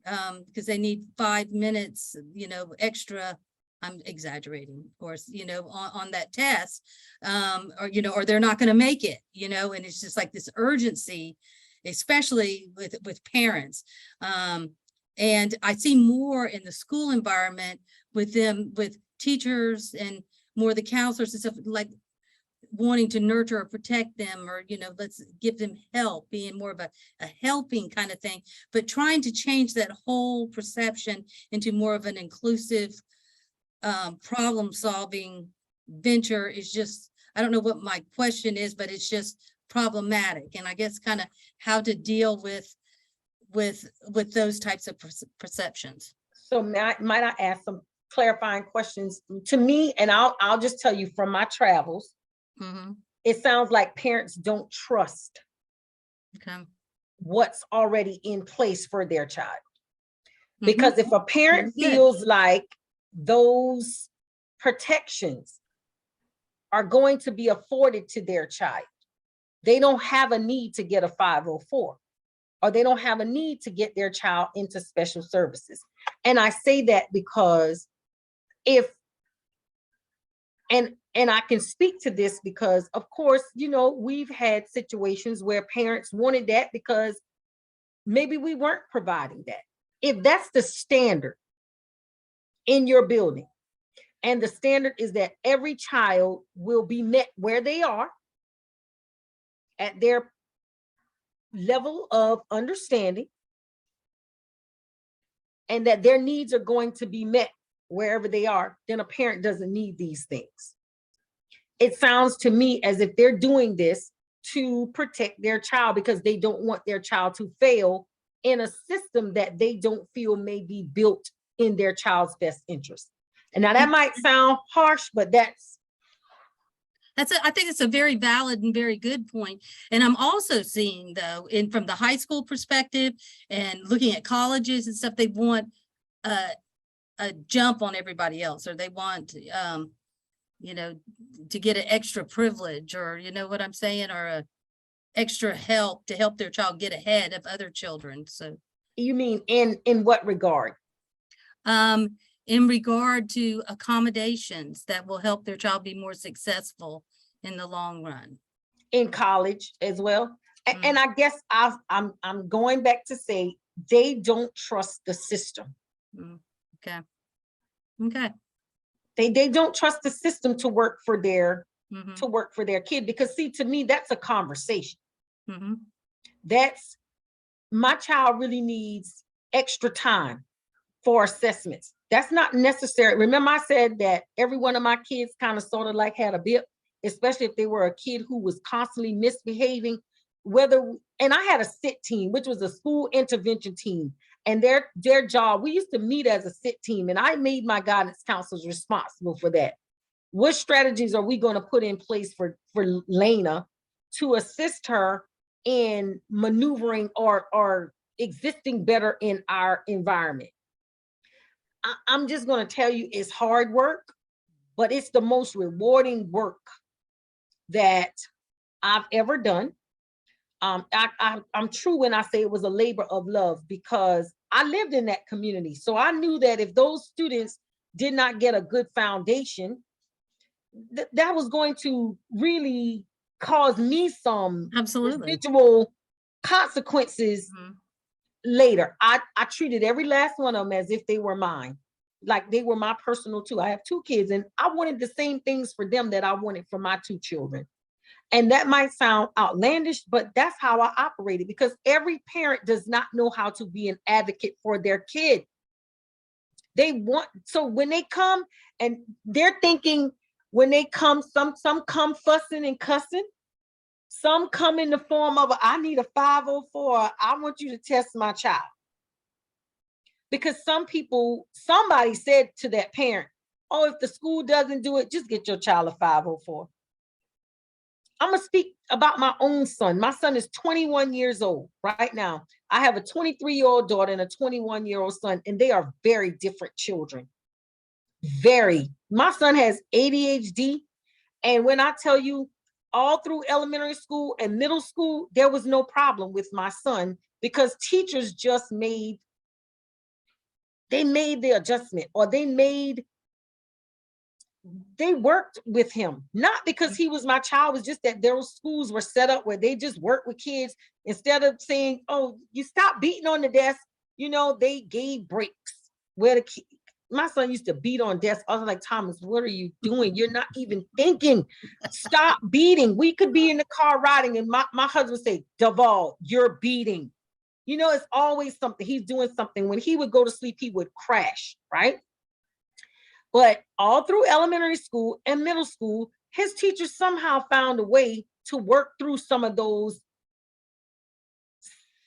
because they need 5 minutes, you know, extra. I'm exaggerating, of course, you know, on that test, or, you know, or they're not going to make it, you know, and it's just like this urgency, especially with parents. And I see more in the school environment with them, with teachers and more the counselors and stuff, like wanting to nurture or protect them, or, you know, let's give them help, being more of a helping kind of thing, but trying to change that whole perception into more of an inclusive problem solving venture is just, I don't know what my question is, but it's just problematic. And I guess kind of how to deal with those types of perceptions. So might I ask some clarifying questions to me? And I'll just tell you from my travels, it sounds like parents don't trust what's already in place for their child. Because if a parent feels like those protections are going to be afforded to their child, they don't have a need to get a 504, or they don't have a need to get their child into special services. And I say that because and I can speak to this because, of course, you know, we've had situations where parents wanted that because maybe we weren't providing that. If that's the standard in your building, and the standard is that every child will be met where they are at their level of understanding, and that their needs are going to be met wherever they are, then a parent doesn't need these things. It sounds to me as if they're doing this to protect their child because they don't want their child to fail in a system that they don't feel may be built in their child's best interest. And now that might sound harsh, but I think it's a very valid and very good point. And I'm also seeing, though, from the high school perspective and looking at colleges and stuff, they want a jump on everybody else, or they want, you know, to get an extra privilege, or, you know what I'm saying, or a extra help to help their child get ahead of other children. So you mean in what regard? In regard to accommodations that will help their child be more successful in the long run. In college as well. And I guess I'm going back to say they don't trust the system. Okay. They don't trust the system to work for their kid, because see, to me, that's a conversation. That's, my child really needs extra time for assessments. That's not necessary. Remember I said that every one of my kids kind of sort of like had a bip, especially if they were a kid who was constantly misbehaving, and I had a SIT team, which was a school intervention team, and their job, we used to meet as a SIT team, and I made my guidance counselors responsible for that. What strategies are we going to put in place for Lana to assist her in maneuvering or existing better in our environment? I'm just going to tell you, it's hard work, but it's the most rewarding work that I've ever done. I'm true when I say it was a labor of love, because I lived in that community. So I knew that if those students did not get a good foundation, that was going to really cause me some residual consequences later. I treated every last one of them as if they were mine, like they were my personal too. I have 2 kids, and I wanted the same things for them that I wanted for my 2 children. And that might sound outlandish, but that's how I operated, because every parent does not know how to be an advocate for their kid. So when they come, and they're thinking, when they come, some come fussing and cussing. Some come in the form of, I need a 504. I want you to test my child. Because somebody said to that parent, oh, if the school doesn't do it, just get your child a 504. I'm going to speak about my own son. My son is 21 years old right now. I have a 23-year-old daughter and a 21-year-old son, and they are very different children. Very. My son has ADHD. And when I tell you, all through elementary school and middle school, there was no problem with my son, because teachers just made the adjustment, or they worked with him, not because he was my child. It was just that those schools were set up where they just work with kids. Instead of saying, oh, you stop beating on the desk, they gave breaks where my son used to beat on desks. I was like, Thomas, what are you doing? You're not even thinking. Stop beating. We could be in the car riding, and my husband would say, Duval, you're beating. It's always something. He's doing something. When he would go to sleep, he would crash, right? But all through elementary school and middle school, his teachers somehow found a way to work through some of those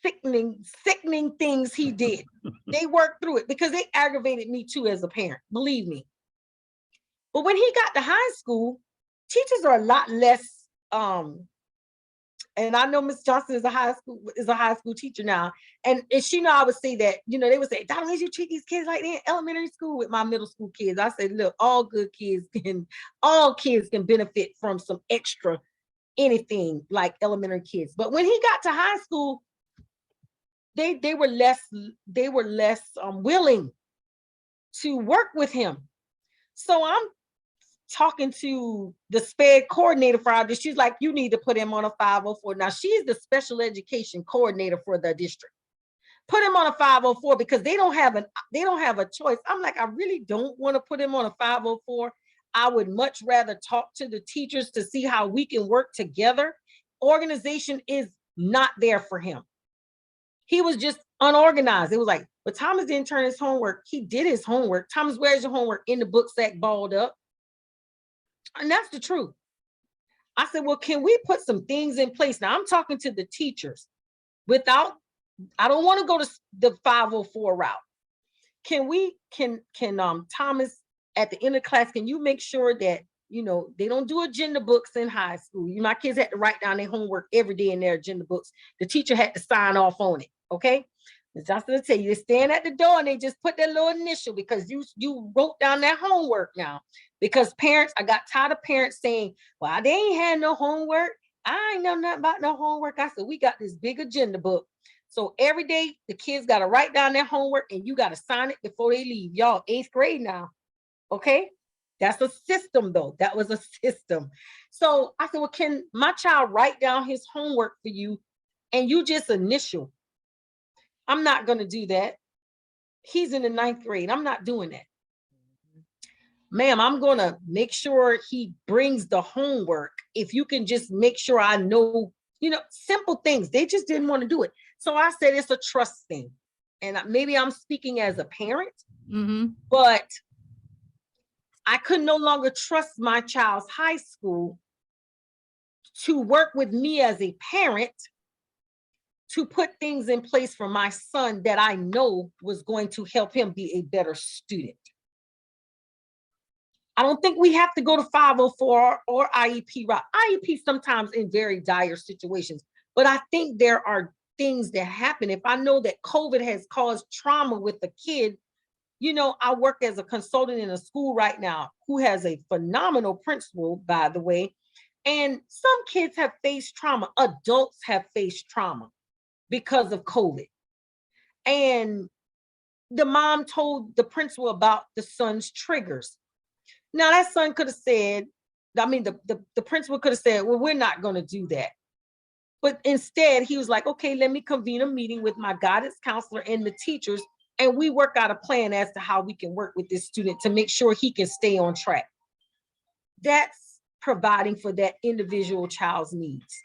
sickening things he did. They worked through it, because they aggravated me too as a parent, believe me. But when he got to high school, teachers are a lot less, and I know Ms. Johnson is a high school teacher now. And she I would say that, they would say, Donna, you treat these kids like they're in elementary school. With my middle school kids, I said, look, all kids can benefit from some extra anything like elementary kids. But when he got to high school, they were less willing to work with him. So I'm talking to the SPED coordinator for our district. She's like, you need to put him on a 504. Now she's the special education coordinator for the district. Put him on a 504, because they don't have a choice. I'm like, I really don't want to put him on a 504. I would much rather talk to the teachers to see how we can work together. Organization is not there for him. He was just unorganized. It was like, but Thomas didn't turn his homework. He did his homework. Thomas, where's your homework? In the book sack, balled up. And that's the truth. I said, well, can we put some things in place? Now I'm talking to the teachers I don't want to go to the 504 route. Can Thomas, at the end of class, can you make sure that, they don't do agenda books in high school? My kids had to write down their homework every day in their agenda books. The teacher had to sign off on it. Okay. Ms. Johnson will tell you, they stand at the door and they just put their little initial, because you wrote down that homework now. Because parents, I got tired of parents saying, well, they ain't had no homework. I ain't know nothing about no homework. I said, we got this big agenda book. So every day the kids got to write down their homework, and you got to sign it before they leave. Y'all, 8th grade now. Okay. That's a system though. That was a system. So I said, well, can my child write down his homework for you and you just initial? I'm not going to do that. He's in the 9th grade. I'm not doing that. Ma'am, I'm going to make sure he brings the homework. If you can just make sure I know, simple things. They just didn't want to do it. So I said, it's a trust thing. and maybe I'm speaking as a parent, Mm-hmm. but I could no longer trust my child's high school to work with me as a parent to put things in place for my son that I know was going to help him be a better student. I don't think we have to go to 504 or IEP route. IEP sometimes in very dire situations, but I think there are things that happen. If I know that COVID has caused trauma with a kid, you know, I work as a consultant in a school right now who has a phenomenal principal, by the way, and some kids have faced trauma. Adults have faced trauma because of COVID. And the mom told the principal about the son's triggers. Now that son could have said, I mean, the principal could have said, well, we're not going to do that. But instead, he was like, okay, let me convene a meeting with my guidance counselor and the teachers, and we work out a plan as to how we can work with this student to make sure he can stay on track. That's providing for that individual child's needs.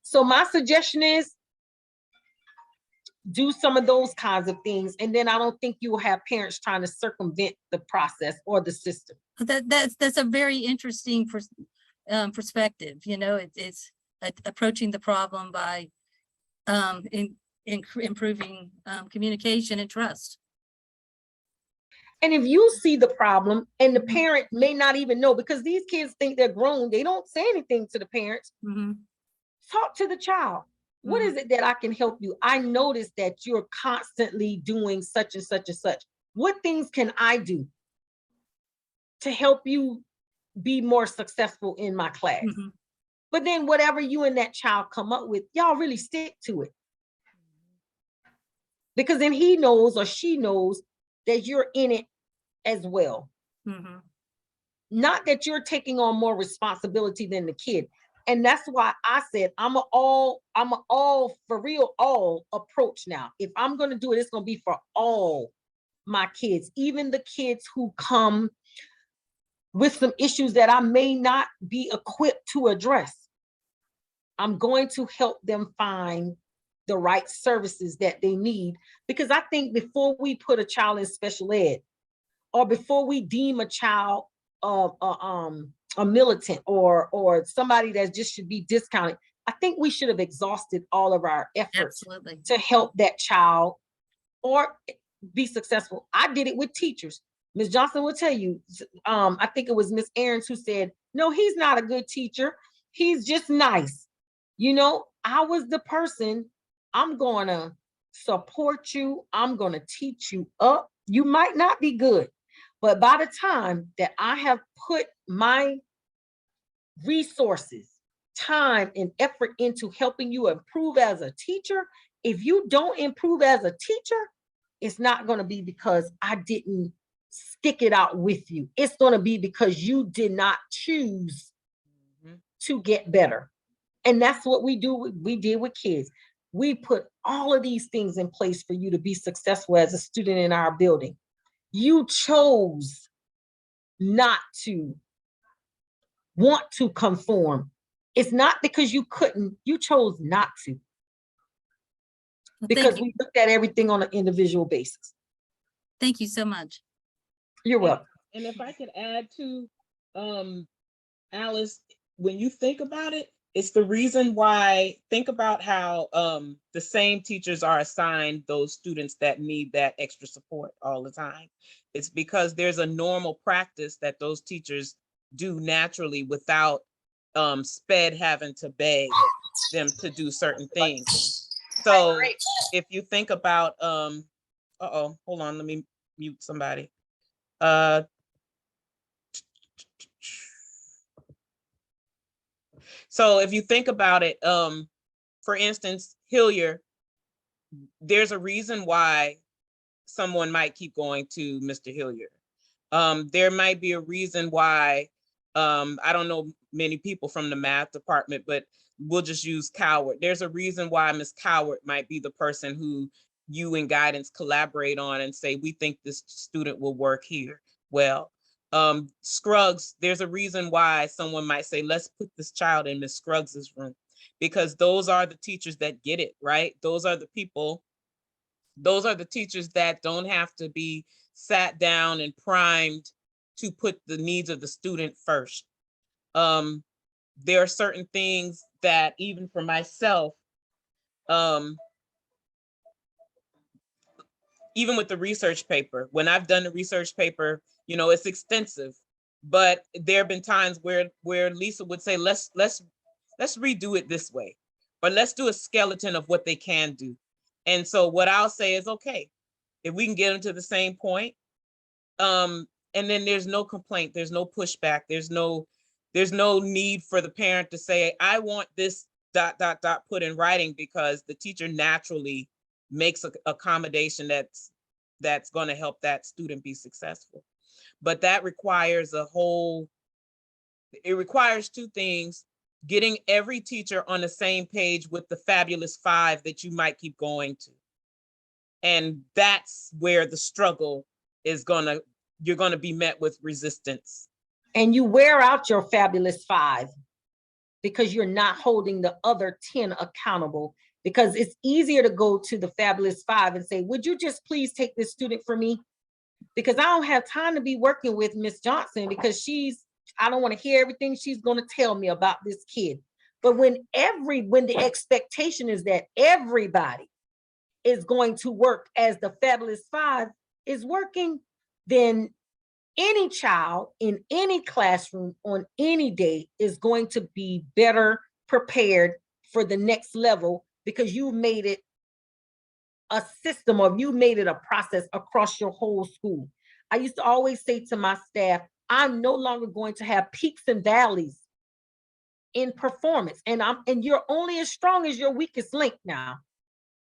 So my suggestion is do some of those kinds of things, and then I don't think you will have parents trying to circumvent the process or the system. That's a very interesting perspective. You know, it's approaching the problem by improving communication and trust. And if you see the problem and the parent may not even know, because these kids think they're grown, they don't say anything to the parents. Mm-hmm. Talk to the child. What is it that I can help you? I notice that you're constantly doing such and such and such. What things can I do to help you be more successful in my class? Mm-hmm. But then whatever you and that child come up with, y'all really stick to it. Because then he knows or she knows that you're in it as well. Mm-hmm. Not that you're taking on more responsibility than the kid. And that's why I said I'm a all for real all approach now. If I'm going to do it, it's going to be for all my kids, even the kids who come with some issues that I may not be equipped to address. I'm going to help them find the right services that they need, because I think before we put a child in special ed, or before we deem a child a militant or somebody that just should be discounted, I think we should have exhausted all of our efforts to help that child or be successful. I did it with teachers. Ms. Johnson will tell you, I think it was Ms. Aarons who said, no, he's not a good teacher. He's just nice. You know, I was the person, I'm going to support you. I'm going to teach you up. You might not be good, but by the time that I have put my resources, time, and effort into helping you improve as a teacher, if you don't improve as a teacher, it's not going to be because I didn't stick it out with you. It's going to be because you did not choose to get better. And that's what we did with kids. We put all of these things in place for you to be successful as a student in our building. You chose not to want to conform. It's not because you couldn't, you chose not to. Well, because we looked at everything on an individual basis. Thank you so much. You're welcome. And if I could add to, Alice, when you think about it, it's the reason why, think about how the same teachers are assigned those students that need that extra support all the time. It's because there's a normal practice that those teachers do naturally without SPED having to beg them to do certain things. So if you think about, hold on, let me mute somebody. So if you think about it, for instance, Hillier, there's a reason why someone might keep going to Mr. Hillier. There might be a reason why, I don't know many people from the math department, but we'll just use Coward. There's a reason why Ms. Coward might be the person who you and guidance collaborate on and say, we think this student will work here well. Scruggs, there's a reason why someone might say, let's put this child in Ms. Scruggs's room, because those are the teachers that get it, right? Those are the people Those are the teachers that don't have to be sat down and primed to put the needs of the student first. There are certain things that even for myself, even with the research paper, when I've done the research paper, you know, it's extensive, but there have been times where Lisa would say, let's redo it this way, or let's do a skeleton of what they can do. And so what I'll say is, okay, if we can get them to the same point, and then there's no complaint, there's no pushback, there's no need for the parent to say, I want this ... put in writing, because the teacher naturally makes an accommodation that's going to help that student be successful. But that requires it requires two things: getting every teacher on the same page with the fabulous 5 that you might keep going to. And that's where the struggle is you're gonna be met with resistance. And you wear out your fabulous 5 because you're not holding the other 10 accountable, because it's easier to go to the fabulous 5 and say, would you just please take this student for me? Because I don't have time to be working with Miss Johnson, because I don't want to hear everything she's going to tell me about this kid. But when the expectation is that everybody is going to work as the fabulous 5 is working, then any child in any classroom on any day is going to be better prepared for the next level, because you made it a system, or you made it a process across your whole school. I used to always say to my staff, I'm no longer going to have peaks and valleys in performance. And you're only as strong as your weakest link now.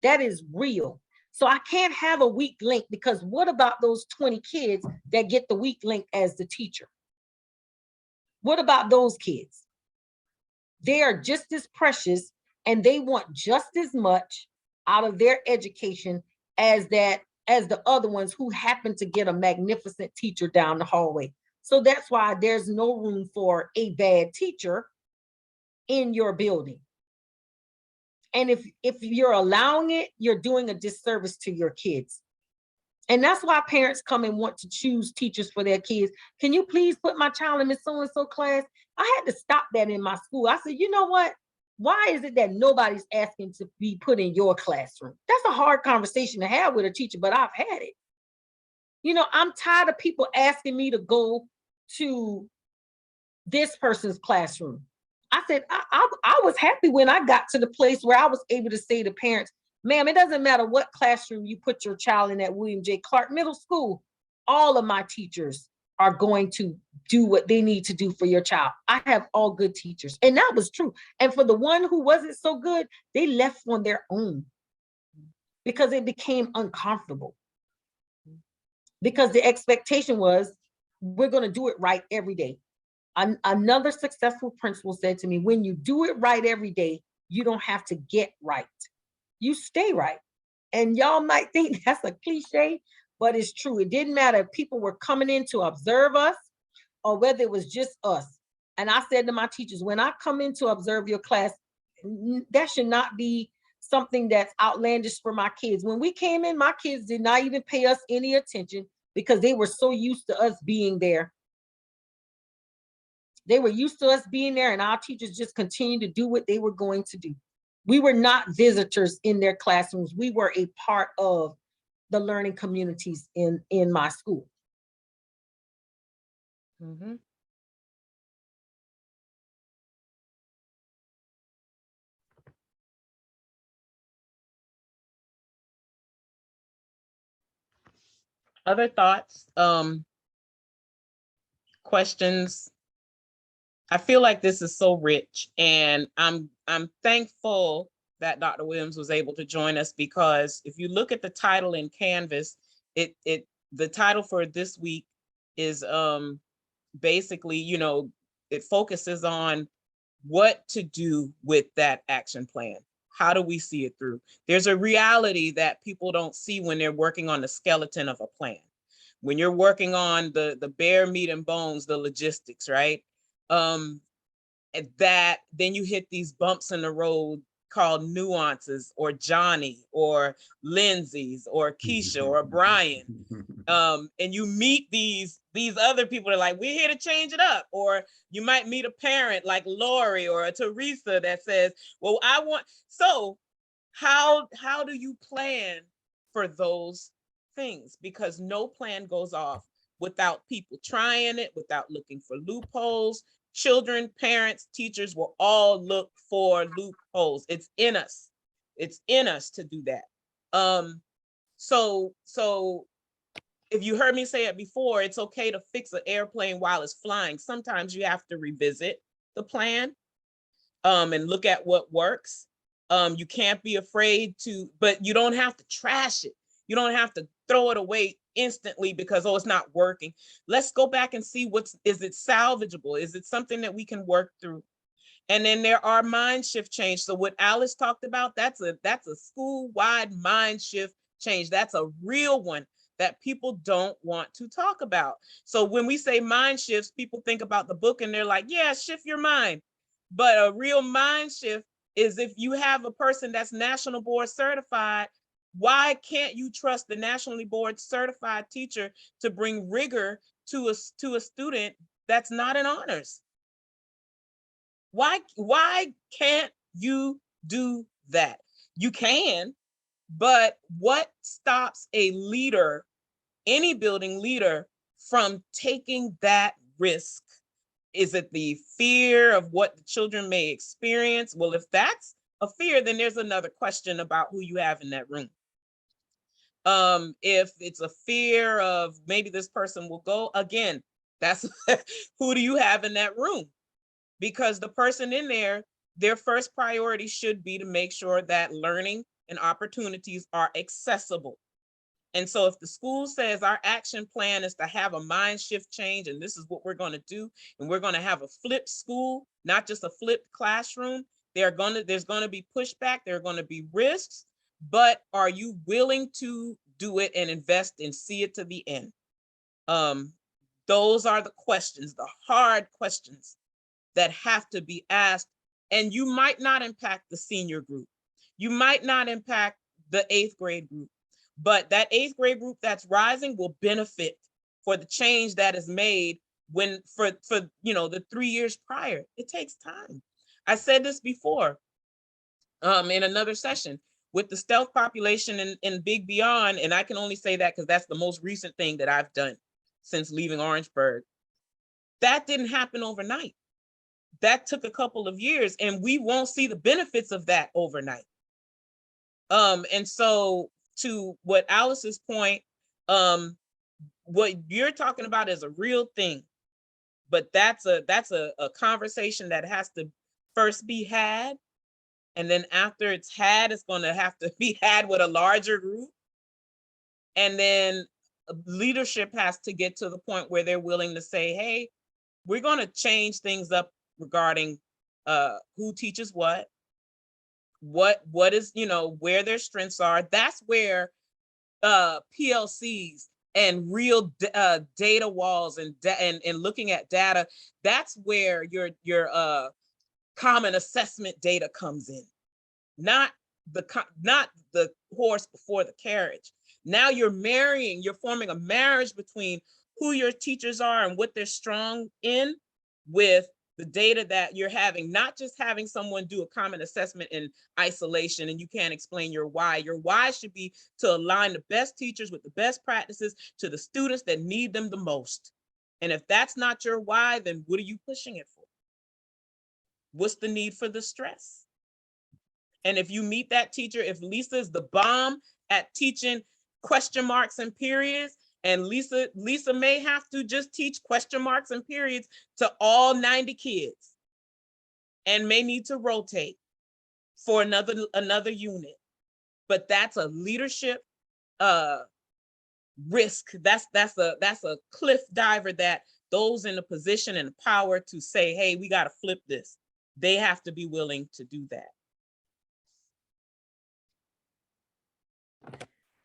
That is real. So I can't have a weak link, because what about those 20 kids that get the weak link as the teacher? What about those kids? They are just as precious, and they want just as much out of their education as the other ones who happen to get a magnificent teacher down the hallway. So that's why there's no room for a bad teacher in your building. And if you're allowing it, you're doing a disservice to your kids. And that's why parents come and want to choose teachers for their kids. Can you please put my child in Miss So-and-so class? I had to stop that in my school. I said, you know what? Why is it that nobody's asking to be put in your classroom? That's a hard conversation to have with a teacher, but I've had it. You know, I'm tired of people asking me to go to this person's classroom. I said, I was happy when I got to the place where I was able to say to parents, ma'am, it doesn't matter what classroom you put your child in at William J. Clark Middle School. All of my teachers are going to do what they need to do for your child. I have all good teachers. And that was true. And for the one who wasn't so good, they left on their own because it became uncomfortable. Because the expectation was, we're going to do it right every day. Another successful principal said to me, when you do it right every day, you don't have to get right. You stay right. And y'all might think that's a cliche, but it's true. It didn't matter if people were coming in to observe us or whether it was just us. And I said to my teachers, when I come in to observe your class, that should not be something that's outlandish for my kids. When we came in, my kids did not even pay us any attention because they were so used to us being there. They were used to us being there, and our teachers just continued to do what they were going to do. We were not visitors in their classrooms. We were a part of the learning communities in my school. Mm-hmm. Other thoughts, questions? I feel like this is so rich, and I'm thankful that Dr. Williams was able to join us, because if you look at the title in Canvas, the title for this week is basically, you know, it focuses on what to do with that action plan. How do we see it through? There's a reality that people don't see when they're working on the skeleton of a plan. When you're working on the bare meat and bones, the logistics, right? That then you hit these bumps in the road called Nuances or Johnny or Lindsay's or Keisha or Brian. And you meet these other people that are like, we're here to change it up. Or you might meet a parent like Lori or a Teresa that says, well, so how do you plan for those things? Because no plan goes off without people trying it, without looking for loopholes. Children, parents, teachers will all look for loopholes. It's in us. It's in us to do that. So if you heard me say it before, it's okay to fix an airplane while it's flying. Sometimes you have to revisit the plan and look at what works. You can't be afraid to, but you don't have to trash it. You don't have to throw it away instantly because, oh, it's not working. Let's go back and see is it salvageable? Is it something that we can work through? And then there are mind shift change. So what Alice talked about, that's a school-wide mind shift change. That's a real one that people don't want to talk about. So when we say mind shifts, people think about the book and they're like, yeah, shift your mind. But a real mind shift is if you have a person that's national board certified, why can't you trust the nationally board certified teacher to bring rigor to a student that's not in honors? Why can't you do that? You can, but what stops a leader, any building leader, from taking that risk? Is it the fear of what the children may experience? Well, if that's a fear, then there's another question about who you have in that room. If it's a fear of maybe this person will go, again, that's who do you have in that room? Because the person in there, their first priority should be to make sure that learning and opportunities are accessible. And so if the school says our action plan is to have a mind shift change, and this is what we're going to do, and we're going to have a flipped school, not just a flipped classroom, there's going to be pushback, there are going to be risks, but are you willing to do it and invest and see it to the end? Those are the questions, the hard questions that have to be asked. And you might not impact the senior group. You might not impact the 8th grade group, but that 8th grade group that's rising will benefit for the change that is made for the 3 years prior. It takes time. I said this before in another session with the stealth population in Big Beyond, and I can only say that because that's the most recent thing that I've done since leaving Orangeburg. That didn't happen overnight. That took a couple of years, and we won't see the benefits of that overnight. And so to what Alice's point, what you're talking about is a real thing, but that's a conversation that has to first be had. And then after it's had, it's going to have to be had with a larger group. And then leadership has to get to the point where they're willing to say, hey, we're going to change things up regarding who teaches what is, where their strengths are. That's where PLCs and real data walls and looking at data, that's where your common assessment data comes in, not the horse before the carriage. Now you're forming a marriage between who your teachers are and what they're strong in with the data that you're having, not just having someone do a common assessment in isolation and you can't explain your why. Your why should be to align the best teachers with the best practices to the students that need them the most. And if that's not your why, then what are you pushing it for? What's the need for the stress? And if you meet that teacher, if Lisa is the bomb at teaching question marks and periods, and Lisa may have to just teach question marks and periods to all 90 kids and may need to rotate for another unit. But that's a leadership risk. That's a cliff diver that those in the position and the power to say, hey, we got to flip this. They have to be willing to do that.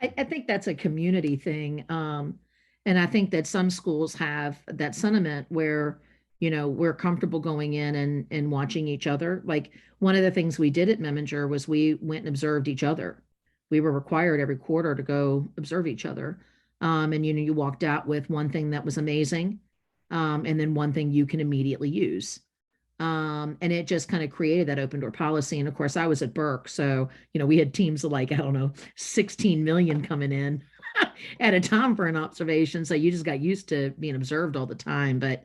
I think that's a community thing. And I think that some schools have that sentiment where, you know, we're comfortable going in and watching each other. Like one of the things we did at Meminger was we went and observed each other. We were required every quarter to go observe each other. And you know, you walked out with one thing that was amazing, and then one thing you can immediately use. And it just kind of created that open door policy. And of course, I was at Burke, so you know, we had teams of like, I don't know, 16 million coming in at a time for an observation. So you just got used to being observed all the time. But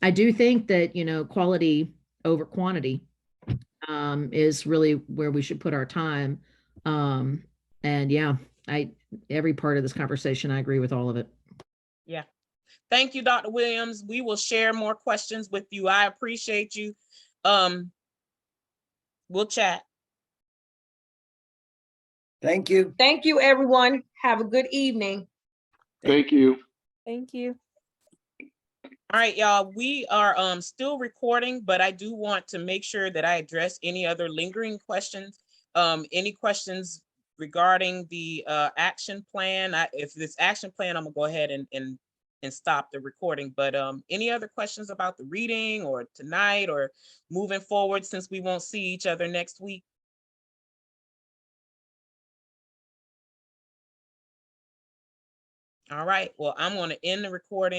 I do think that, you know, quality over quantity is really where we should put our time. And yeah, every part of this conversation, I agree with all of it. Yeah. Thank you, Dr. Williams. We will share more questions with you. I appreciate you. We'll chat. Thank you. Thank you, everyone. Have a good evening. Thank you. Thank you. All right, y'all, we are still recording, but I do want to make sure that I address any other lingering questions. Any questions regarding the action plan? If this action plan, I'm gonna go ahead and stop the recording. But any other questions about the reading or tonight or moving forward, since we won't see each other next week? All right, well, I'm gonna end the recording.